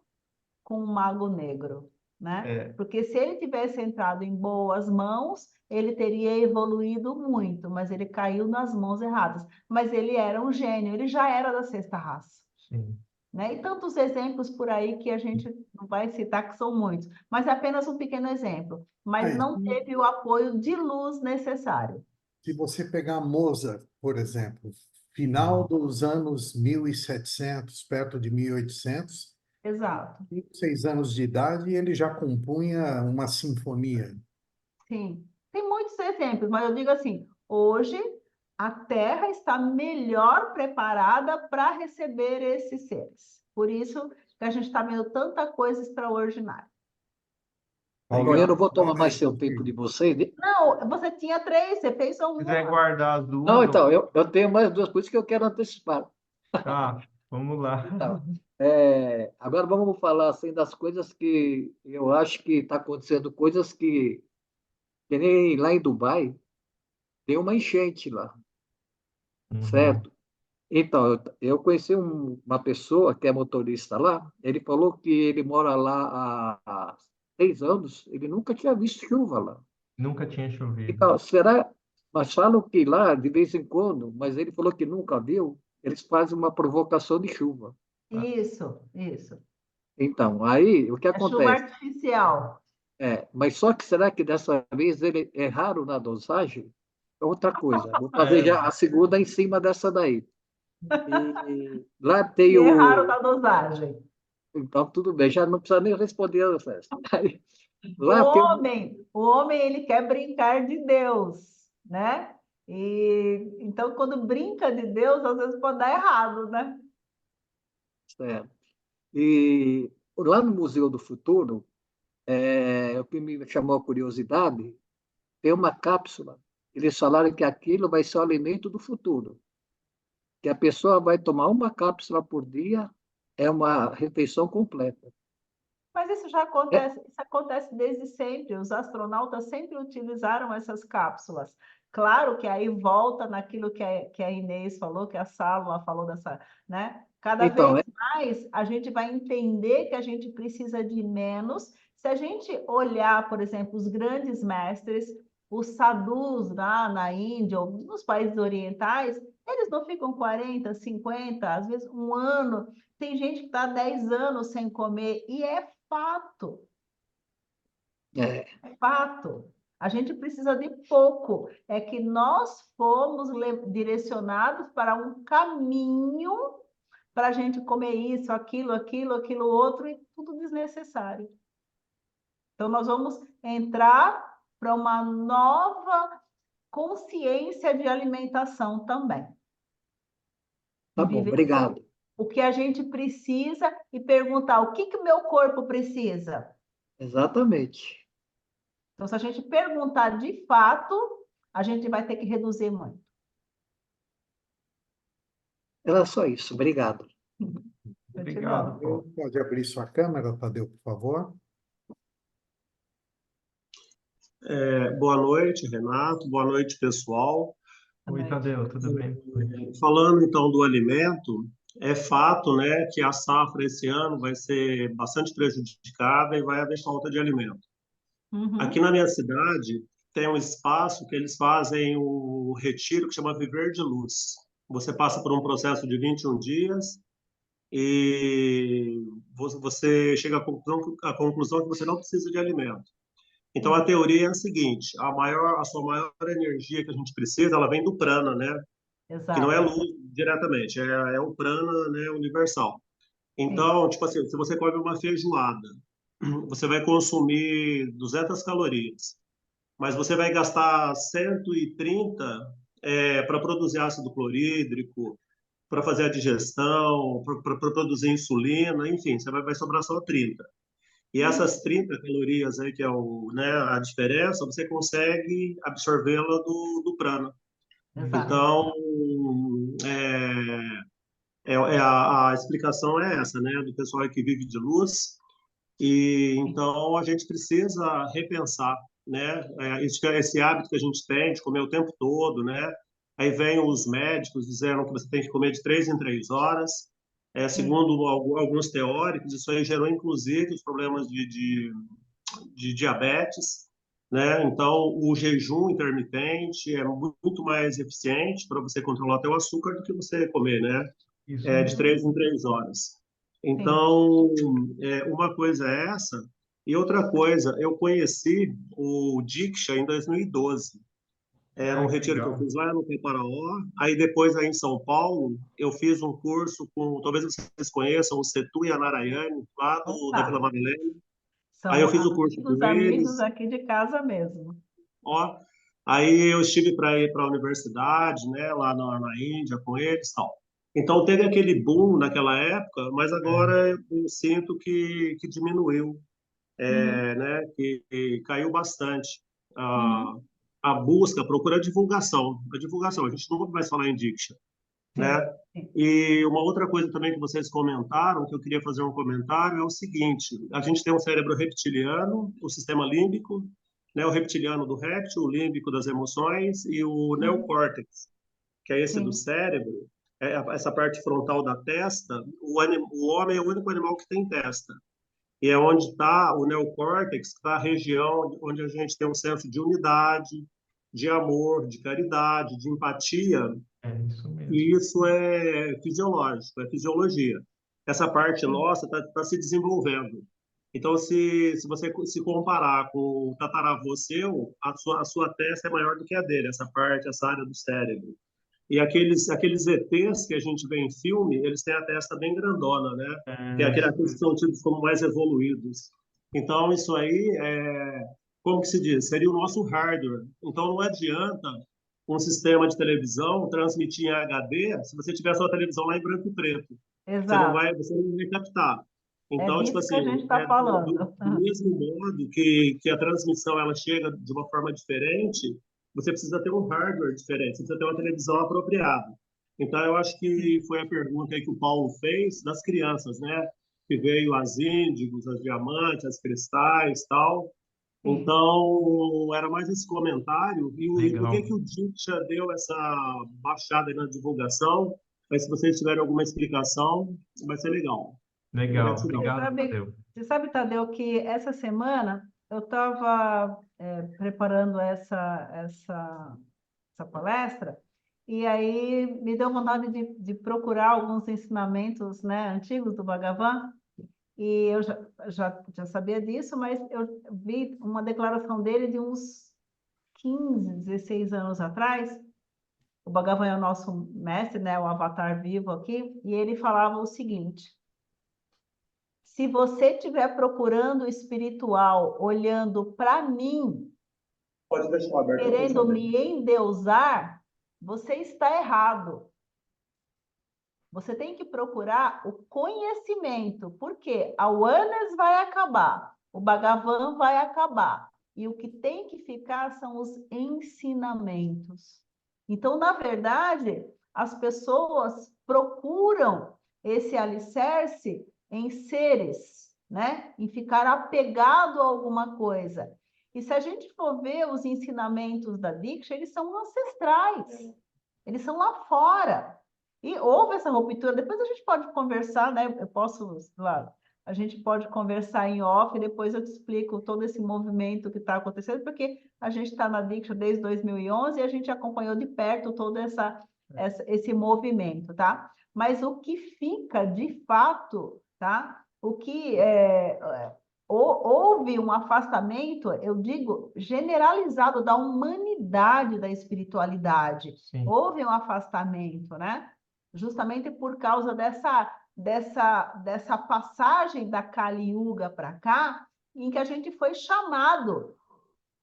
com o Mago Negro, né? Porque se ele tivesse entrado em boas mãos, ele teria evoluído muito, mas ele caiu nas mãos erradas. Mas ele era um gênio, ele já era da 6ª raça. Sim. Né? E tantos exemplos por aí que a gente não vai citar, que são muitos, mas é apenas um pequeno exemplo. Mas não teve o apoio de luz necessário. Se você pegar Mozart, por exemplo, final dos anos 1700, perto de 1800, Exato. 6 anos de idade, ele já compunha uma sinfonia. Sim, tem muitos exemplos, mas eu digo assim, hoje a Terra está melhor preparada para receber esses seres. Por isso que a gente está vendo tanta coisa extraordinária. Bom, eu não vou tomar Fala mais aí, seu tempo de vocês. Não, você tinha 3, você fez só Se quiser uma. guardar as Não, duas, então, eu tenho mais 2, por isso que eu quero antecipar. tá, vamos lá. Então, agora vamos falar assim das coisas que eu acho que está acontecendo, coisas que nem lá em Dubai, tem uma enchente lá, Uhum. certo? Então, eu conheci uma pessoa que é motorista lá, ele falou que ele mora lá há 6 anos, ele nunca tinha visto chuva lá. Nunca tinha chovido. Então, será? Mas falam que lá, de vez em quando, mas ele falou que nunca viu, eles fazem uma provocação de chuva. Isso. Então, aí, o que É chuva acontece? artificial. Mas só que será que dessa vez ele erraram na dosagem? É outra coisa. Vou fazer É, já a segunda em cima dessa daí. E lá tem E erraram o. na dosagem. Então, tudo bem, já não precisa nem responder a festa. Aí, O lá tem um. homem, o homem, ele quer brincar de Deus, né? E então, quando brinca de Deus, às vezes pode dar errado, né? E lá no Museu do Futuro, o que me chamou a curiosidade, tem uma cápsula. Eles falaram que aquilo vai ser o alimento do futuro, que a pessoa vai tomar uma cápsula por dia, é uma refeição completa. Mas É, isso acontece desde sempre. Os astronautas sempre utilizaram essas cápsulas. Claro que aí volta naquilo que a Inês falou, que a Sálvia falou dessa, né? Cada então, vez mais a gente vai entender que a gente precisa de menos. Se a gente olhar, por exemplo, os grandes mestres, os sadhus lá na Índia ou nos países orientais, eles não ficam 40, 50, às vezes um ano. Tem gente que está 10 anos sem comer e é fato, é, é fato. A gente precisa de pouco. É que nós fomos direcionados para um caminho para a gente comer isso, aquilo outro e tudo desnecessário. Então, nós vamos entrar para uma nova consciência de alimentação também. tá De bom, viver obrigado. o que a gente precisa e perguntar o que o meu corpo precisa. Exatamente. Então, se a gente perguntar de fato, a gente vai ter que reduzir muito. Era só isso, obrigado. obrigado, Paulo. Pode abrir sua câmera, Tadeu, por favor? Boa noite, Renato. Boa noite, pessoal. Oi, Tadeu, tudo bem? Falando então do alimento, é fato, né, que a safra esse ano vai ser bastante prejudicada e vai haver falta de alimento. Aqui Uhum. na minha cidade tem um espaço que eles fazem o retiro que chama Viver de Luz. Você passa por um processo de 21 dias e você chega à conclusão que você não precisa de alimento. Então, a teoria é a seguinte: a sua maior energia que a gente precisa, ela vem do prana, né? Que não é Exato. luz diretamente, é o prana, né, universal. Sim. Então, tipo assim, se você come uma feijoada, você vai consumir 200 calorias, mas você vai gastar 130 para produzir ácido clorídrico, para fazer a digestão, para produzir insulina, enfim, vai sobrar só 30. E essas 30 calorias aí, que é né, a diferença, você consegue absorvê-la do prana. Exato. Então, a explicação é essa, né, do pessoal que vive de luz. E então a gente precisa repensar, né, esse hábito que a gente tem de comer o tempo todo, né? Aí vem os médicos dizendo que você tem que comer de 3 em 3 horas. Sim. Segundo alguns teóricos, isso aí gerou inclusive os problemas de diabetes, né? Então, o jejum intermitente é muito mais eficiente para você controlar o teu açúcar do que você comer, né? Isso De mesmo. 3 em 3 horas. Sim. Então, uma coisa é essa, e outra coisa, eu conheci o Diksha em 2012. Era Ah, um que retiro que eu legal. fiz lá no Caparaó. Aí depois, aí em São Paulo, eu fiz um curso com, talvez vocês conheçam, o Setu e a Narayane, lá da Vila Opa, Madalena. Aí são eu fiz o curso com amigos eles, aqui de casa mesmo. ó. Aí eu estive para ir para a universidade, né, lá na Índia com eles, e tal. Então teve aquele boom naquela época, mas É, agora eu sinto que diminuiu. né, que caiu bastante. Uhum. A busca, procura a divulgação. A gente não vai mais falar em Diksha, né? Sim, sim. E uma outra coisa também que vocês comentaram, que eu queria fazer um comentário, é o seguinte: a gente tem um cérebro reptiliano, o sistema límbico, né, o reptiliano do réptil, o límbico das emoções e o neocórtex, que é esse do Sim. cérebro, essa parte frontal da testa. O homem é o único animal que tem testa. E é onde está o neocórtex, que está a região onde a gente tem um senso de unidade, de amor, de caridade, de empatia, É isso mesmo. e isso é fisiológico, é fisiologia. Essa parte Sim. nossa está se desenvolvendo. Então, se você se comparar com o tataravô seu, a sua testa é maior do que a dele, essa parte, essa área do cérebro. E aqueles ETs que a gente vê em filme, eles têm a testa bem grandona, né? Que é Isso aqueles que são tidos como mais evoluídos. Então, isso aí como que se diz? Seria o nosso hardware. Então, não adianta um sistema de televisão transmitir em HD se você tiver sua televisão lá em branco e preto. Exato. Você não vai captar. É Então, tipo disso que a gente assim, está falando. do mesmo modo que a transmissão ela chega de uma forma diferente, você precisa ter um hardware diferente, você precisa ter uma televisão apropriada. Então, eu acho que foi a pergunta aí que o Paulo fez das crianças, né? Que veio as índigos, as diamantes, as cristais, tal. Sim. Então, era mais esse comentário. E por que legal. o Diksha deu essa baixada aí na divulgação? Mas se vocês tiverem alguma explicação, vai ser legal. Legal. Gratidão. Obrigado, Tadeu. Você sabe, Tadeu, que essa semana eu estava preparando essa palestra, e aí me deu vontade de procurar alguns ensinamentos, né, antigos do Bhagavan, e eu já sabia disso, mas eu vi uma declaração dele de uns 15, 16 anos atrás. O Bhagavan é o nosso mestre, né, o avatar vivo aqui, e ele falava o seguinte: se você estiver procurando o espiritual, olhando para mim, Pode deixar aberto. querendo me endeusar, você está errado. Você tem que procurar o conhecimento, porque a awareness vai acabar, o Bhagavan vai acabar, e o que tem que ficar são os ensinamentos. Então, na verdade, as pessoas procuram esse alicerce em seres, né? Em ficar apegado a alguma coisa. E se a gente for ver os ensinamentos da Diksha, eles são ancestrais, eles são lá fora. E houve essa ruptura, depois a gente pode conversar, né? A gente pode conversar em off, e depois eu te explico todo esse movimento que está acontecendo, porque a gente está na Diksha desde 2011 e a gente acompanhou de perto todo esse movimento, tá? Mas o que fica de fato, tá? O que houve um afastamento, eu digo, generalizado da humanidade da espiritualidade. Sim. Houve um afastamento, né? Justamente por causa dessa passagem da Kali Yuga para cá, em que a gente foi chamado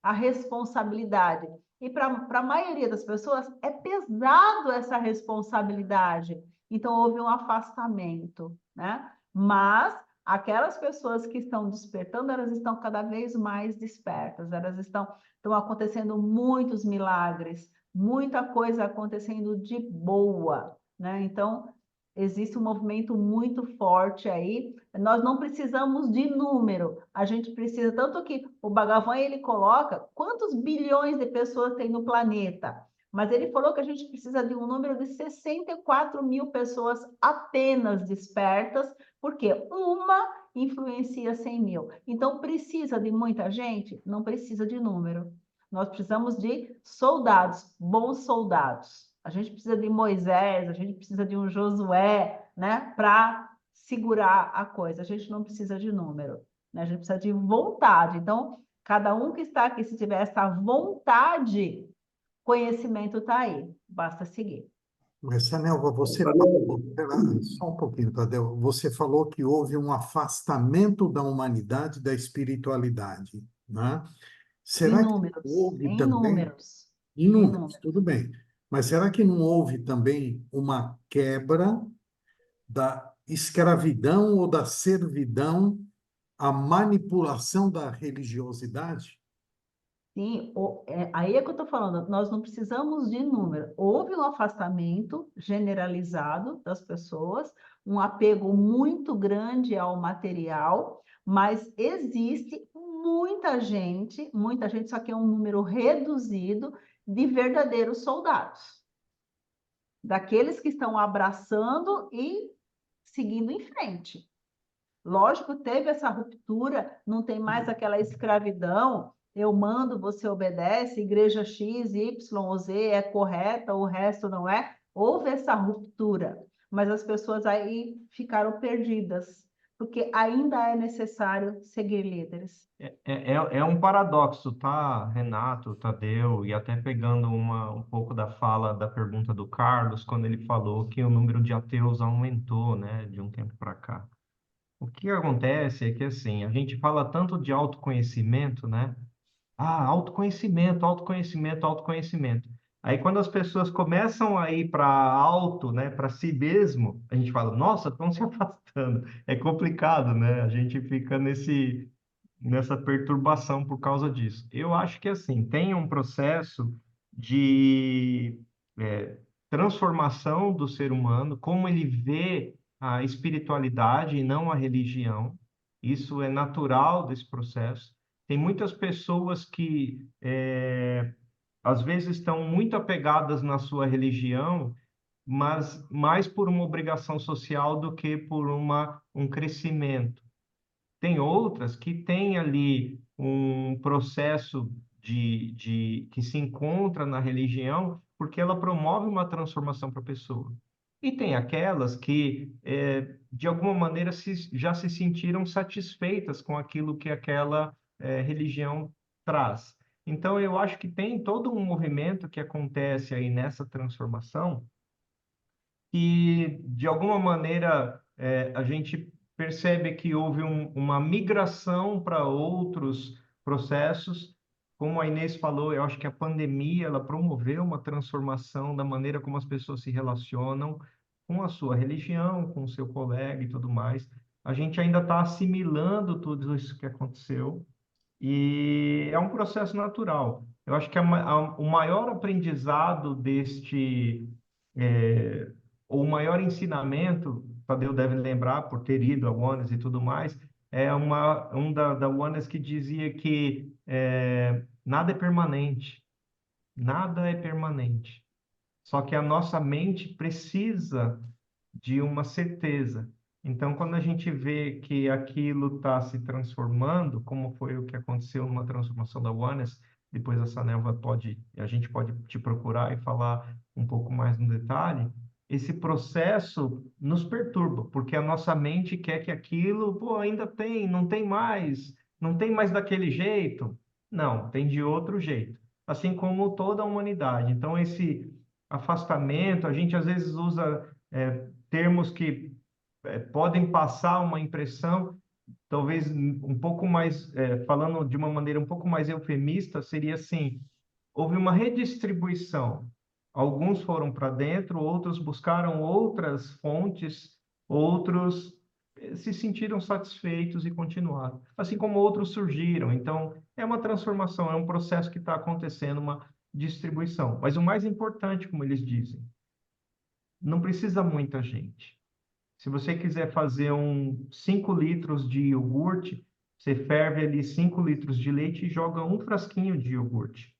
à responsabilidade. E para a maioria das pessoas é pesado essa responsabilidade. Então houve um afastamento, né? Mas aquelas pessoas que estão despertando, elas estão cada vez mais despertas, estão acontecendo muitos milagres, muita coisa acontecendo de boa, né? Então, existe um movimento muito forte aí. Nós não precisamos de número, a gente precisa, tanto que o Bhagavan, ele coloca quantos bilhões de pessoas tem no planeta, mas ele falou que a gente precisa de um número de 64 mil pessoas apenas despertas, porque uma influencia 100 mil. Então, precisa de muita gente? Não precisa de número. Nós precisamos de soldados, bons soldados. A gente precisa de Moisés, a gente precisa de um Josué, né, para segurar a coisa. A gente não precisa de número, né? A gente precisa de vontade. Então, cada um que está aqui, se tiver essa vontade, conhecimento está aí, basta seguir. Mas, Sanelva, você falou, só um pouquinho, Tadeu, você falou que houve um afastamento da humanidade da espiritualidade, né? Será que houve também? Inúmeros. Inúmeros, tudo bem. Mas será que não houve também uma quebra da escravidão ou da servidão a manipulação da religiosidade? Sim, aí é que eu estou falando, nós não precisamos de número. Houve um afastamento generalizado das pessoas, um apego muito grande ao material, mas existe muita gente, só que é um número reduzido de verdadeiros soldados, daqueles que estão abraçando e seguindo em frente. Lógico, teve essa ruptura, não tem mais aquela escravidão, eu mando, você obedece, igreja X, Y ou Z é correta, o resto não é. Houve essa ruptura, mas as pessoas aí ficaram perdidas, porque ainda é necessário seguir líderes. É um paradoxo, tá, Renato, Tadeu, e até pegando um pouco da fala, da pergunta do Carlos, quando ele falou que o número de ateus aumentou, né, de um tempo para cá. O que acontece é que, assim, a gente fala tanto de autoconhecimento, né? Ah, autoconhecimento, autoconhecimento, autoconhecimento. Aí, quando as pessoas começam a ir para auto, né, para si mesmo, a gente fala, nossa, estão se afastando. É complicado, né? A gente fica nessa perturbação por causa disso. Eu acho que, assim, tem um processo de transformação do ser humano, como ele vê a espiritualidade e não a religião. Isso é natural desse processo. Tem muitas pessoas que, às vezes, estão muito apegadas na sua religião, mas mais por uma obrigação social do que por um crescimento. Tem outras que têm ali um processo que se encontra na religião porque ela promove uma transformação para a pessoa. E tem aquelas que, de alguma maneira, já se sentiram satisfeitas com aquilo que aquela religião traz. Então, eu acho que tem todo um movimento que acontece aí nessa transformação que, de alguma maneira, a gente percebe que houve uma migração para outros processos. Como a Inês falou, eu acho que a pandemia ela promoveu uma transformação da maneira como as pessoas se relacionam com a sua religião, com o seu colega e tudo mais. A gente ainda está assimilando tudo isso que aconteceu e é um processo natural. Eu acho que o maior aprendizado é, o maior ensinamento, Tadeu deve lembrar por ter ido a Oneness e tudo mais, é da Oneness que dizia que nada é permanente, nada é permanente. Só que a nossa mente precisa de uma certeza. Então, quando a gente vê que aquilo está se transformando, como foi o que aconteceu numa transformação da Oneness, depois a Sanelva a gente pode te procurar e falar um pouco mais no detalhe, esse processo nos perturba, porque a nossa mente quer que aquilo, pô, ainda tem, não tem mais daquele jeito. Não, tem de outro jeito. Assim como toda a humanidade. Então, esse afastamento, a gente às vezes usa termos que podem passar uma impressão, talvez um pouco mais, falando de uma maneira um pouco mais eufemista, seria assim: houve uma redistribuição. Alguns foram para dentro, outros buscaram outras fontes, outros se sentiram satisfeitos e continuaram, assim como outros surgiram. Então, é uma transformação, é um processo que está acontecendo, uma distribuição. Mas o mais importante, como eles dizem, não precisa muita gente. Se você quiser fazer 5 litros de iogurte, você ferve ali 5 litros de leite e joga um frasquinho de iogurte.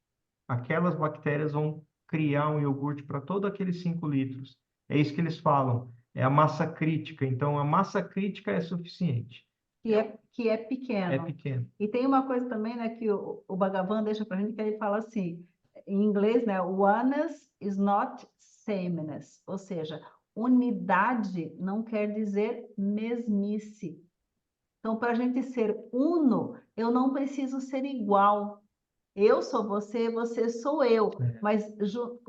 Aquelas bactérias vão criar um iogurte para todos aqueles 5 litros. É isso que eles falam, é a massa crítica. Então, a massa crítica é suficiente. Que é pequeno. É pequeno. E tem uma coisa também, né, que o Bhagavan deixa para a gente, que ele fala assim, em inglês, né, oneness is not sameness, ou seja, unidade não quer dizer mesmice. Então, para a gente ser uno, eu não preciso ser igual. Eu sou você, você sou eu, mas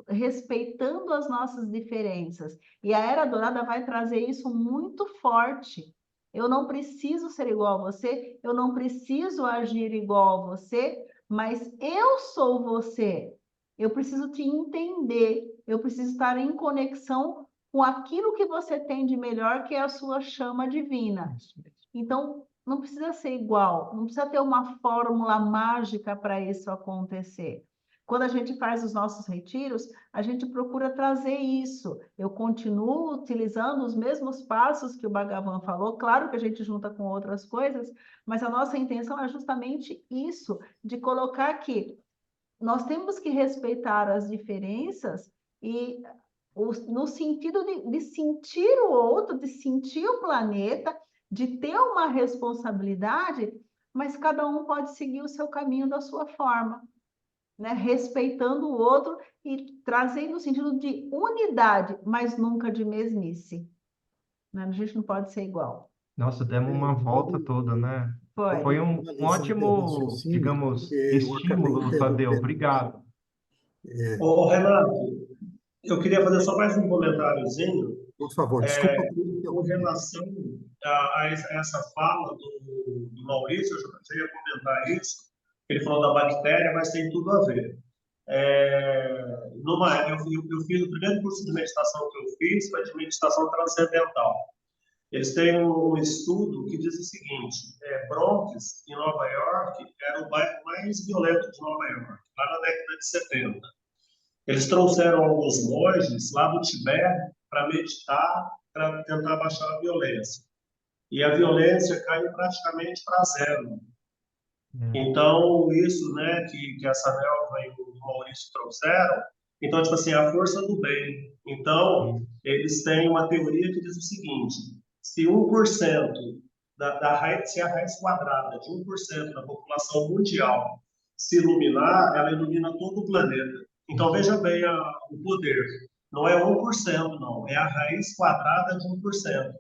respeitando as nossas diferenças. E a Era Dourada vai trazer isso muito forte. Eu não preciso ser igual a você, eu não preciso agir igual a você, mas eu sou você. Eu preciso te entender, eu preciso estar em conexão com aquilo que você tem de melhor, que é a sua chama divina. Então, não precisa ser igual, não precisa ter uma fórmula mágica para isso acontecer. Quando a gente faz os nossos retiros, a gente procura trazer isso. Eu continuo utilizando os mesmos passos que o Bhagavan falou, claro que a gente junta com outras coisas, mas a nossa intenção é justamente isso, de colocar que nós temos que respeitar as diferenças e no sentido de sentir o outro, de sentir o planeta, de ter uma responsabilidade, mas cada um pode seguir o seu caminho da sua forma, né? Respeitando o outro e trazendo o sentido de unidade, mas nunca de mesmice, né? A gente não pode ser igual. Nossa, demos uma volta toda, né? Foi. Foi um Finalizar teu ótimo, raciocínio, digamos, porque eu acabei estímulo, Tadeu. interrompendo. Obrigado. Ô, Renato, eu queria fazer só mais um comentáriozinho Por favor, desculpa por com interromper. relação a essa fala do Maurício. Eu já ia comentar isso. Ele falou da bactéria, mas tem tudo a ver. Eu fiz o primeiro curso de meditação que eu fiz, foi de meditação transcendental. Eles têm um estudo que diz o seguinte: Bronx, em Nova York, era o bairro mais violento de Nova York, lá na década de 70. Eles trouxeram alguns monges lá do Tibete para meditar, para tentar baixar a violência. E a violência caiu praticamente para zero. Então, isso, né, que a Sanelva e o Maurício trouxeram, então, tipo assim, a força do bem. Então, eles têm uma teoria que diz o seguinte: se 1% se a raiz quadrada de 1% da população mundial se iluminar, ela ilumina todo o planeta. Então, veja bem o poder. Não é 1%, não. É a raiz quadrada de 1%.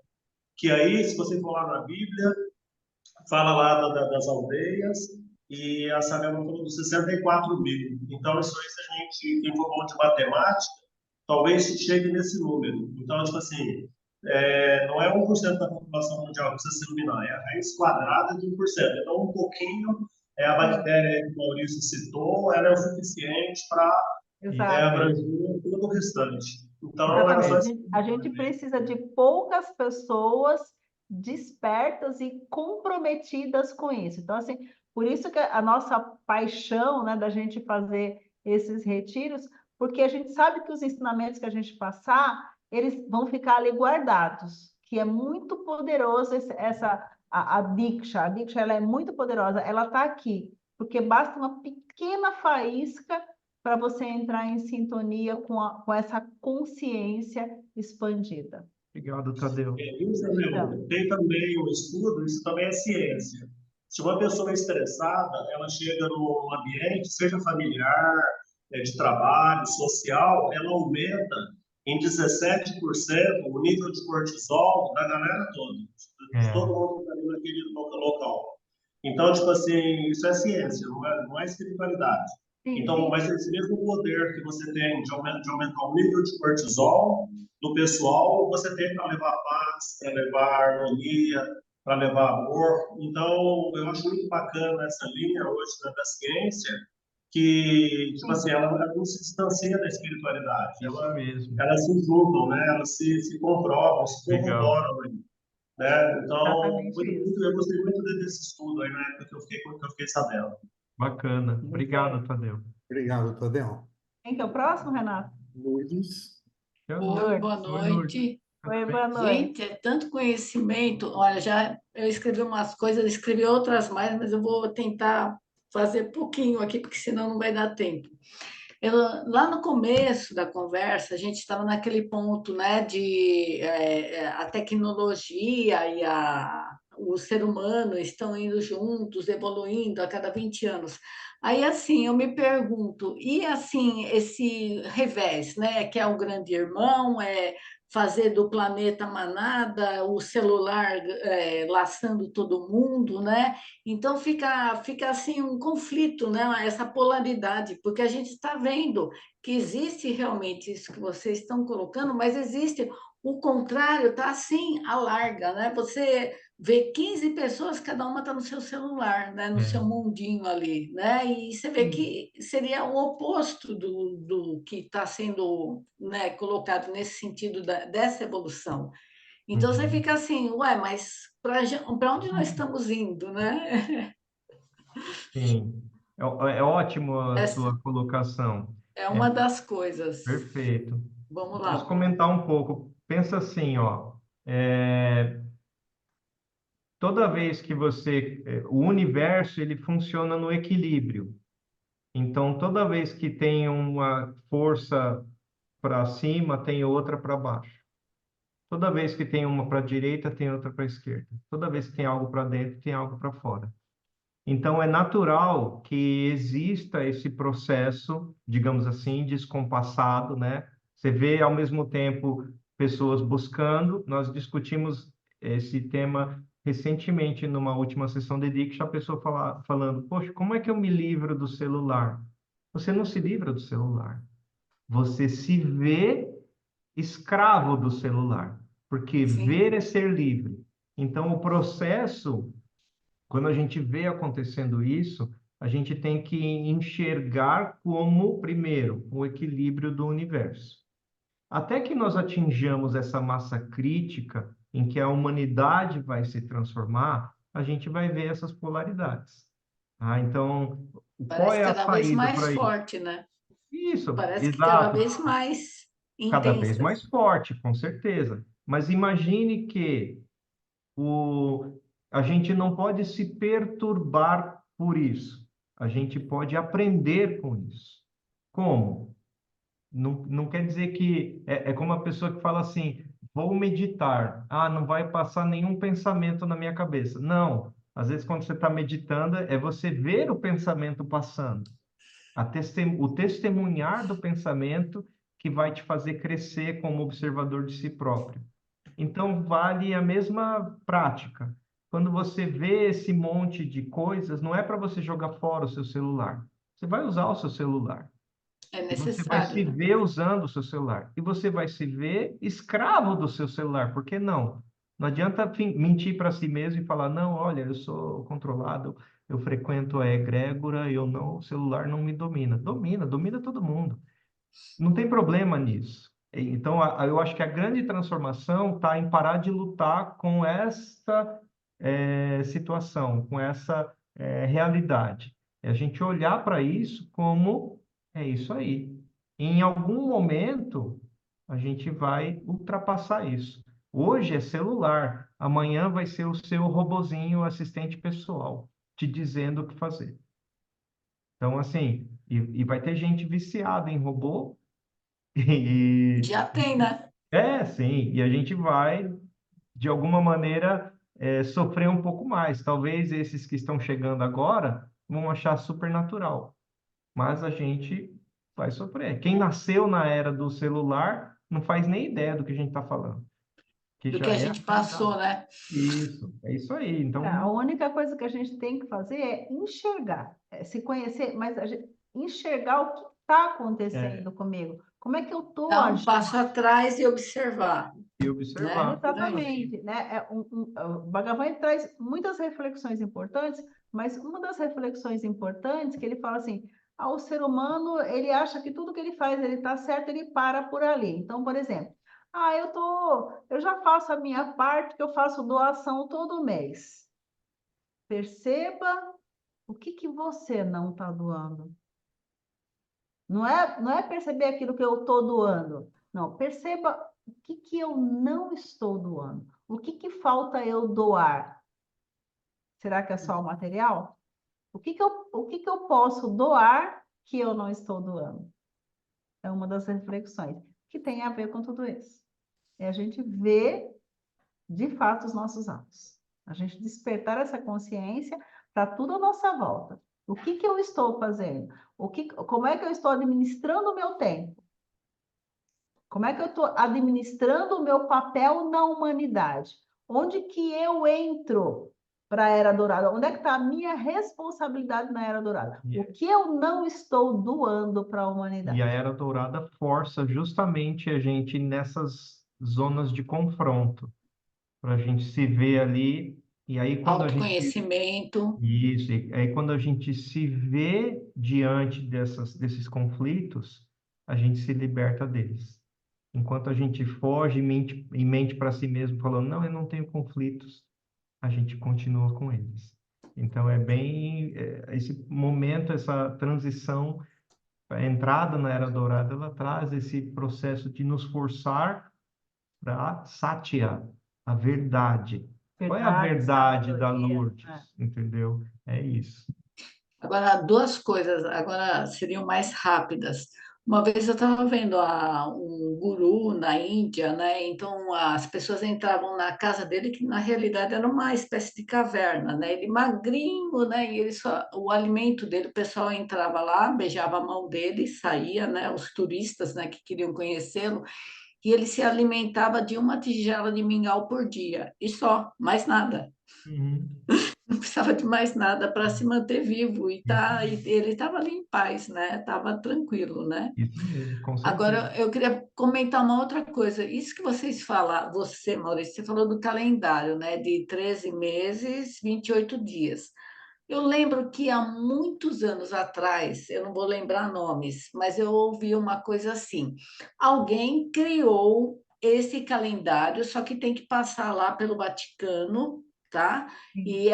Que aí, se você for lá na Bíblia, fala lá das aldeias, e a Sanelva falou dos 64 mil. Então, isso aí, se a gente, quem for bom de matemática, talvez chegue nesse número. Então, tipo assim, não é 1% da população mundial que precisa se iluminar, é a raiz quadrada de 1%. Então, um pouquinho, a bactéria que o Maurício citou, ela é o suficiente para abranger todo o restante. Então, a gente precisa de poucas pessoas despertas e comprometidas com isso. Então, assim, por isso que a nossa paixão, né, da gente fazer esses retiros, porque a gente sabe que os ensinamentos que a gente passar, eles vão ficar ali guardados, que é muito poderoso a Diksha. A Diksha, ela é muito poderosa, ela está aqui, porque basta uma pequena faísca para você entrar em sintonia com essa consciência expandida. Obrigado, Tadeu. Tem também um estudo, isso também é ciência. Se uma pessoa é estressada, ela chega num ambiente, seja familiar, de trabalho, social, ela aumenta em 17% o nível de cortisol da galera toda, de todo mundo que está ali naquele local. Então, tipo assim, isso é ciência, não é espiritualidade. Então, mas esse mesmo poder que você tem de aumentar o nível de cortisol do pessoal, você tem para levar paz, para levar harmonia, para levar amor. Então, eu acho muito bacana essa linha hoje da ciência, que, tipo assim, ela não se distancia da espiritualidade. Elas se juntam, né? Elas se comprovam, se corroboram. Né? Então, eu gostei muito desse estudo aí, na época que eu fiquei sabendo. Bacana. Obrigado, Tadeu. Obrigado, Tadeu. Quem que é o próximo, Renato? Lourdes. Oi, boa noite. Oi, boa noite. Gente, é tanto conhecimento. Olha, eu escrevi umas coisas, escrevi outras mais, mas eu vou tentar fazer pouquinho aqui, porque senão não vai dar tempo. Lá no começo da conversa, a gente estava naquele ponto, né, de a tecnologia e o ser humano estão indo juntos, evoluindo a cada 20 anos. Aí, assim, eu me pergunto, e assim, esse revés, né, que é o grande irmão, fazer do planeta manada, o celular laçando todo mundo, né? Então fica assim um conflito, né? Essa polaridade, porque a gente está vendo que existe realmente isso que vocês estão colocando, mas existe o contrário, está assim, à larga, né? Você vê 15 pessoas, cada uma está no seu celular, né? No seu mundinho ali, né? E você vê que seria o oposto do que está sendo, né, colocado nesse sentido dessa evolução. Então você Uhum. fica assim, ué, mas para onde nós estamos indo, né? Sim. É ótimo a Essa sua colocação. é É uma das coisas. perfeito. Vamos Posso lá. comentar um pouco? Pensa assim, ó. é, Toda vez que o universo ele funciona no equilíbrio. Então, toda vez que tem uma força para cima, tem outra para baixo. Toda vez que tem uma para a direita, tem outra para a esquerda. Toda vez que tem algo para dentro, tem algo para fora. Então, é natural que exista esse processo, digamos assim, descompassado, né? Você vê, ao mesmo tempo, pessoas buscando. Nós discutimos esse tema recentemente, numa última sessão de Diksha, a pessoa falando, poxa, como é que eu me livro do celular? Você não se livra do celular. Você se vê escravo do celular, porque Sim, ver é ser livre. Então, o processo quando a gente vê acontecendo isso, a gente tem que enxergar como, primeiro, o equilíbrio do universo. Até que nós atinjamos essa massa crítica em que a humanidade vai se transformar, a gente vai ver essas polaridades. Então, qual parece é a cada vez saída mais para isso? forte, né? Isso, Parece que cada exato. vez mais Cada vez mais intensas. forte, com certeza. Mas imagine que o, a gente não pode se perturbar por isso. A gente pode aprender com isso. Como? Não quer dizer que é como a pessoa que fala assim, vou meditar. Ah, não vai passar nenhum pensamento na minha cabeça. Não. Às vezes, quando você está meditando, é você ver o pensamento passando. O testemunhar do pensamento que vai te fazer crescer como observador de si próprio. Então, vale a mesma prática. Quando você vê esse monte de coisas, não é para você jogar fora o seu celular. Você vai usar o seu celular. É E você vai necessário, se né? ver usando o seu celular. E você vai se ver escravo do seu celular. Por que não? Não adianta mentir para si mesmo e falar, não, olha, eu sou controlado, eu frequento a egrégora, o celular não me domina. Domina todo mundo. Não tem problema nisso. Então, eu acho que a grande transformação está em parar de lutar com essa situação, com essa realidade. É a gente olhar para isso como é isso aí. Em algum momento, a gente vai ultrapassar isso. Hoje é celular, amanhã vai ser o seu robozinho assistente pessoal, te dizendo o que fazer. Então, assim, e vai ter gente viciada em robô. E, Já tem, né? sim, e a gente vai, de alguma maneira, sofrer um pouco mais. Talvez esses que estão chegando agora vão achar super natural, mas a gente vai sofrer. Quem nasceu na era do celular não faz nem ideia do que a gente está falando, que Do que já a é a gente passou, realidade. né? Isso, é isso aí. A Então, única coisa que a gente tem que fazer é enxergar, se conhecer, mas enxergar o que está é, acontecendo comigo. Como é que eu estou Dar um agindo? passo atrás e observar, e né? observar. Grande. Exatamente, né? O Bhagavan ele traz muitas reflexões importantes, mas uma das reflexões importantes que ele fala assim, o ser humano ele acha que tudo que ele faz ele está certo, ele para por ali. Então, por exemplo, eu já faço a minha parte, que eu faço doação todo mês. Perceba o que você não está doando. Não é perceber aquilo que eu estou doando. Não, perceba o que eu não estou doando. O que falta eu doar? Será que é só o material? O que eu posso doar que eu não estou doando? É uma das reflexões que tem a ver com tudo isso. É a gente ver, de fato, os nossos atos. A gente despertar essa consciência para tudo à nossa volta. O que eu estou fazendo? Como é que eu estou administrando o meu tempo? Como é que eu estou administrando o meu papel na humanidade? Onde que eu entro para a Era Dourada? Onde é que está a minha responsabilidade na Era Dourada? O que eu não estou doando para a E a humanidade? Era Dourada força justamente a gente nessas zonas de confronto, para a gente se ver ali, e aí quando a gente Autoconhecimento. isso, e aí quando a gente se vê diante desses conflitos, a gente se liberta deles. Enquanto a gente foge e mente para si mesmo, falando, não, eu não tenho conflitos, a gente continua com eles. Então, esse momento, essa transição, a entrada na Era Dourada, ela traz esse processo de nos forçar para satya, a verdade. Qual é a verdade da sabedoria. Lourdes? Entendeu? É isso. Agora, duas coisas, agora seriam mais rápidas. Uma vez eu estava vendo um guru na Índia, né? Então as pessoas entravam na casa dele, que na realidade era uma espécie de caverna, né? Ele magrinho, né? E ele o alimento dele, o pessoal entrava lá, beijava a mão dele, saía, né? Os turistas, né? Que queriam conhecê-lo, e ele se alimentava de uma tigela de mingau por dia, e só, mais nada. Uhum. Não precisava de mais nada para se manter vivo e Isso, ele estava ali em paz, né? Estava tranquilo, né? isso mesmo, com certeza. Agora eu queria comentar uma outra coisa. Isso que vocês falaram, você, Maurício, você falou do calendário, né? De 13 meses, 28 dias. Eu lembro que há muitos anos atrás, eu não vou lembrar nomes, mas eu ouvi uma coisa assim: alguém criou esse calendário, só que tem que passar lá pelo Vaticano, tá? E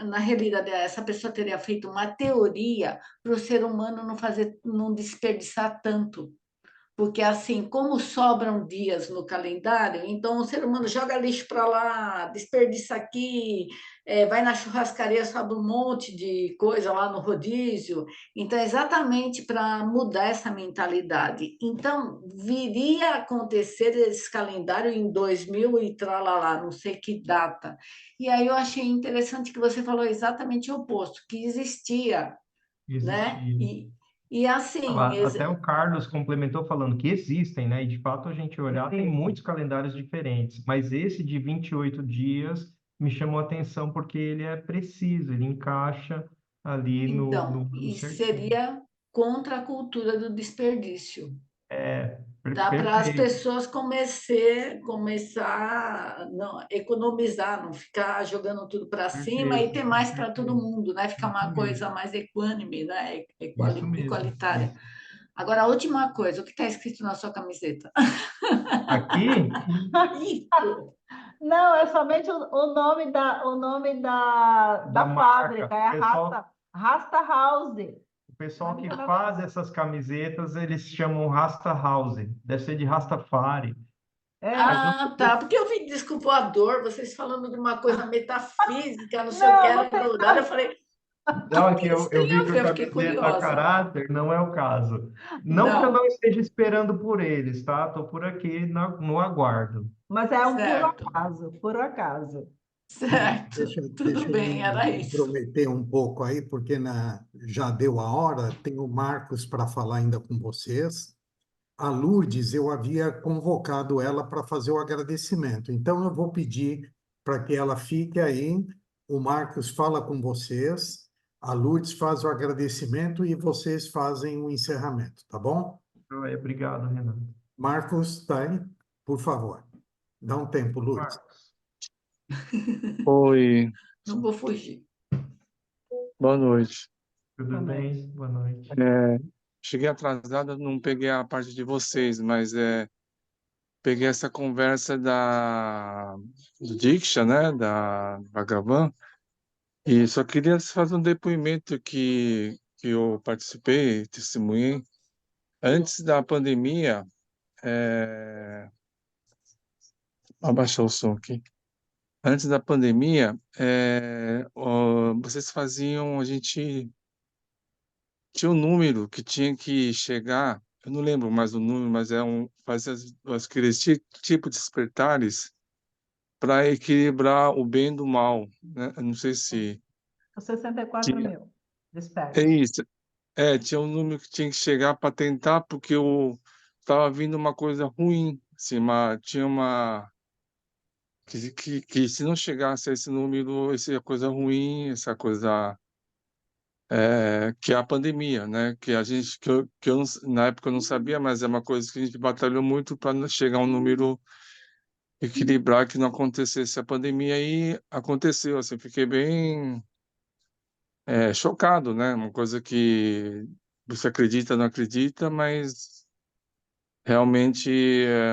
na realidade, essa pessoa teria feito uma teoria para o ser humano não desperdiçar tanto. Porque, assim, como sobram dias no calendário, então o ser humano joga lixo para lá, desperdiça aqui, vai na churrascaria, sobe um monte de coisa lá no rodízio. Então, é exatamente para mudar essa mentalidade. Então, viria a acontecer esse calendário em 2000 e tralalá, não sei que data. E aí eu achei interessante que você falou exatamente o oposto, que existia, né? Existia. E assim, Até o Carlos complementou falando que existem, né? E de fato a gente olhar, tem muitos calendários diferentes, mas esse de 28 dias me chamou a atenção porque ele é preciso, ele encaixa ali no então, número e certinho. seria contra a cultura do desperdício. Tá? Para as Perfeito, pessoas começar a não, economizar, não ficar jogando tudo para cima e ter com mais para todo certeza. mundo, né? Ficar Isso uma mesmo, coisa mais equânime, né? isso mesmo. Igualitária. Isso. Agora, a última coisa, o que está escrito na sua camiseta? Aqui, Isso. Não, é somente o nome da da marca, fábrica, é a pessoal. Rasta House. O pessoal Nome que da- faz essas camisetas, eles chamam Rasta House. Deve ser de Rastafari. Mas É, Ah, tá. Porque eu vi disco voador, vocês falando de uma coisa metafísica, não sei o que não, não era tem dourado. Eu nada. falei, o não, que é que que isso eu tem vi a que ver? a Eu fiquei camiseta a curiosa. caráter não é o caso. Não que eu não Não, esteja esperando por eles, tá? Estou por aqui no aguardo. Mas é um puro certo, acaso, puro acaso. certo. Deixa Tudo eu bem, me era isso. intrometer um pouco aí, porque já deu a hora, tem o Marcos para falar ainda com vocês. A Lourdes, eu havia convocado ela para fazer o agradecimento. Então, eu vou pedir para que ela fique aí. O Marcos fala com vocês, a Lourdes faz o agradecimento e vocês fazem o encerramento, tá bom? Obrigado, Renato. Marcos, está aí? Por favor, dá um tempo, Lourdes. Marcos, Oi, Não vou fugir. boa noite. tudo Boa bem? noite. Boa noite. Cheguei atrasado, não peguei a parte de vocês, mas peguei essa conversa do Diksha, né, da Bhagavan, e só queria fazer um depoimento que eu participei, testemunhei. Antes da pandemia, abaixar o som aqui. Antes da pandemia, vocês faziam, a gente tinha um número que tinha que chegar, eu não lembro mais o número, mas fazia aqueles tipo de despertares para equilibrar o bem do mal, né? Eu não sei se Os 64 tinha, mil é despertos. isso, tinha um número que tinha que chegar para tentar, porque estava vindo uma coisa ruim, assim, tinha uma que se não chegasse a esse número, essa coisa ruim, essa coisa que é a pandemia, né? Que a gente que eu na época eu não sabia, mas é uma coisa que a gente batalhou muito para chegar a um número equilibrar que não acontecesse a pandemia e aconteceu, assim, fiquei bem chocado, né? Uma coisa que você acredita, não acredita, mas realmente é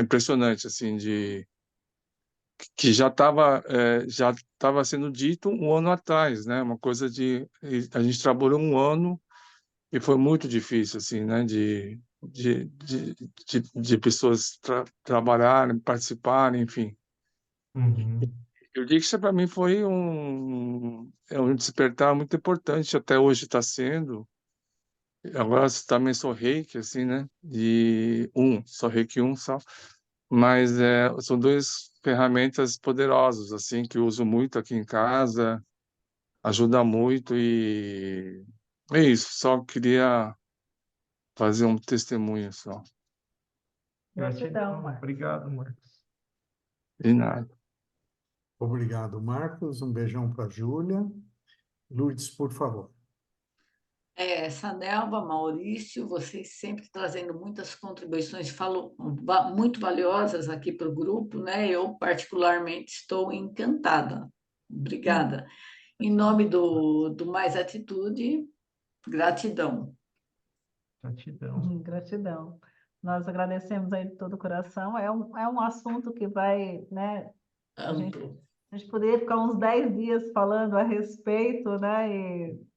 impressionante, assim, que já estava sendo dito um ano atrás, né? Uma coisa a gente trabalhou um ano e foi muito difícil, assim, né? De pessoas trabalharem, participarem, enfim. Uhum. Eu digo que isso para mim foi um despertar muito importante, até hoje está sendo. Agora também sou reiki, assim, né? Sou reiki só. Mas são duas ferramentas poderosas, assim, que eu uso muito aqui em casa, ajuda muito e é isso. Só queria fazer um testemunho só. Gratidão, Marcos. Obrigado, Marcos. De nada. Obrigado, Marcos. Um beijão para a Júlia. Lourdes, por favor. Sanelva, Maurício, vocês sempre trazendo muitas contribuições muito valiosas aqui para o grupo, né? Eu, particularmente, estou encantada. Obrigada. Em nome do Mais Atitude, gratidão. Gratidão. Gratidão. Nós agradecemos aí de todo o coração. É um assunto que vai, né? A gente poderia ficar uns 10 dias falando a respeito, né? E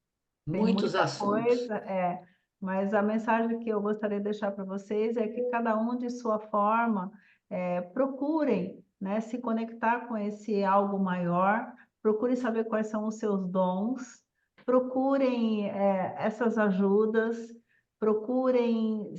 tem Muitos muita assuntos. coisa, mas a mensagem que eu gostaria de deixar para vocês é que cada um de sua forma procurem, né, se conectar com esse algo maior, procurem saber quais são os seus dons, procurem essas ajudas, procurem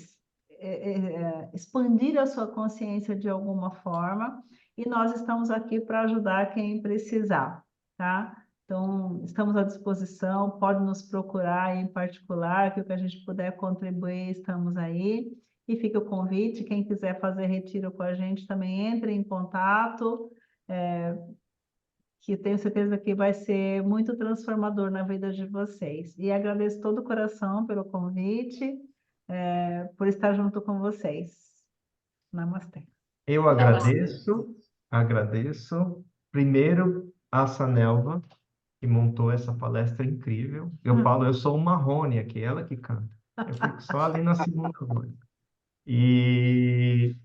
expandir a sua consciência de alguma forma, e nós estamos aqui para ajudar quem precisar, tá? Então, estamos à disposição, pode nos procurar aí em particular, que o que a gente puder contribuir, estamos aí. E fica o convite, quem quiser fazer retiro com a gente também entre em contato, que tenho certeza que vai ser muito transformador na vida de vocês. E agradeço todo o coração pelo convite, por estar junto com vocês. Namastê. Eu agradeço primeiro a Sanelva, que montou essa palestra incrível. Eu falo, eu sou o Marrone aqui, ela que canta. Eu fico só ali na segunda voz. E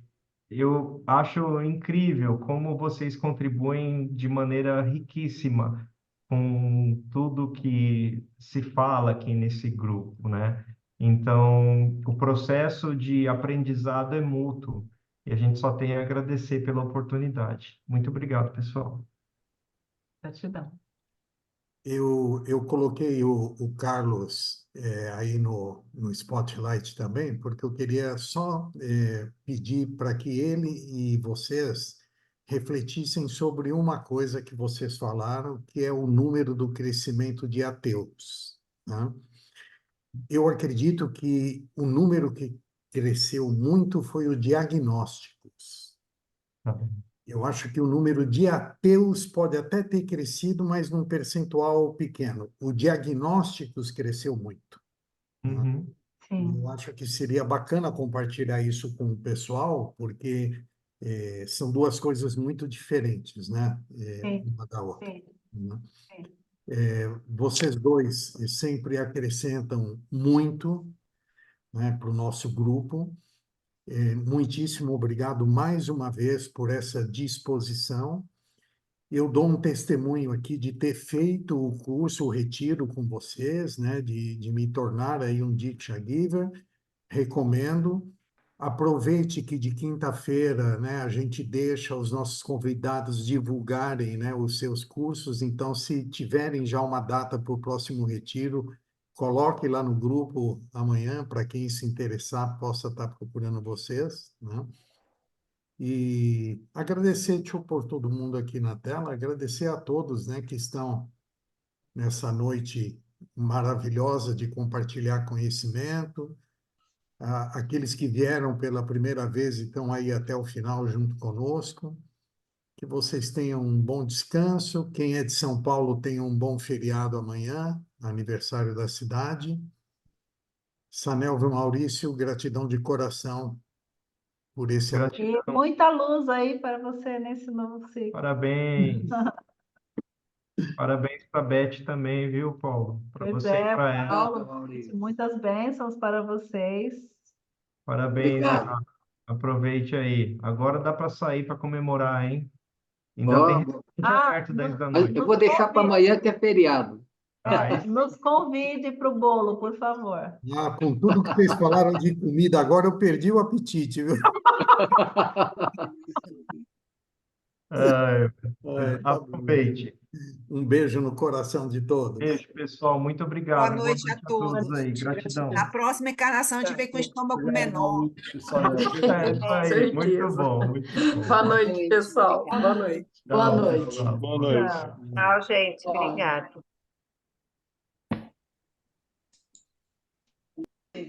eu acho incrível como vocês contribuem de maneira riquíssima com tudo que se fala aqui nesse grupo, né? Então, o processo de aprendizado é mútuo e a gente só tem a agradecer pela oportunidade. Muito obrigado, pessoal. Gratidão. Eu coloquei o Carlos aí no Spotlight também, porque eu queria só pedir para que ele e vocês refletissem sobre uma coisa que vocês falaram, que é o número do crescimento de ateus, né? Eu acredito que o número que cresceu muito foi o diagnósticos. Tá bom. Eu acho que o número de ateus pode até ter crescido, mas num percentual pequeno. O diagnósticos cresceu muito, né? Uhum. Eu acho que seria bacana compartilhar isso com o pessoal, porque são duas coisas muito diferentes, né? Uma da outra, né? Vocês dois sempre acrescentam muito, né, para o nosso grupo. Muitíssimo obrigado mais uma vez por essa disposição. Eu dou um testemunho aqui de ter feito o curso, o retiro com vocês, né, de me tornar aí um Diksha Giver. Recomendo. Aproveite que de quinta-feira, né, a gente deixa os nossos convidados divulgarem, né, os seus cursos. Então, se tiverem já uma data para o próximo retiro, coloque lá no grupo amanhã, para quem se interessar, possa estar procurando vocês, né? E agradecer, deixa eu pôr todo mundo aqui na tela, agradecer a todos, né, que estão nessa noite maravilhosa de compartilhar conhecimento, aqueles que vieram pela primeira vez e estão aí até o final junto conosco, que vocês tenham um bom descanso, quem é de São Paulo tenha um bom feriado amanhã, aniversário da cidade. Sanelva e Maurício, gratidão de coração por esse apoio. E Gratidão. muita luz aí para você nesse novo ciclo. Parabéns. Parabéns para a Beth também, viu, Paulo? Para Pois você e para ela. Paulo, muitas bênçãos para vocês. Parabéns, Obrigado. Renato. Aproveite aí. Agora dá para sair para comemorar, hein? Ainda tem Vamos. restaurante aberto 10 da Mas noite. eu vou deixar para amanhã, que é feriado. Ah, isso. Nos convide para o bolo, por favor. Ah, com tudo que vocês falaram de comida, agora eu perdi o apetite, viu? Ai, Tá bom. aproveite. Um beijo no coração de todos. Beijo, pessoal. Muito Boa obrigado. noite a todos. aí. Gratidão. Na próxima encarnação a gente vem com o estômago menor. É isso aí. Muito Certeza. bom, muito bom. Boa noite, pessoal. Boa noite. Boa noite. Boa noite. Tchau, gente. Obrigada.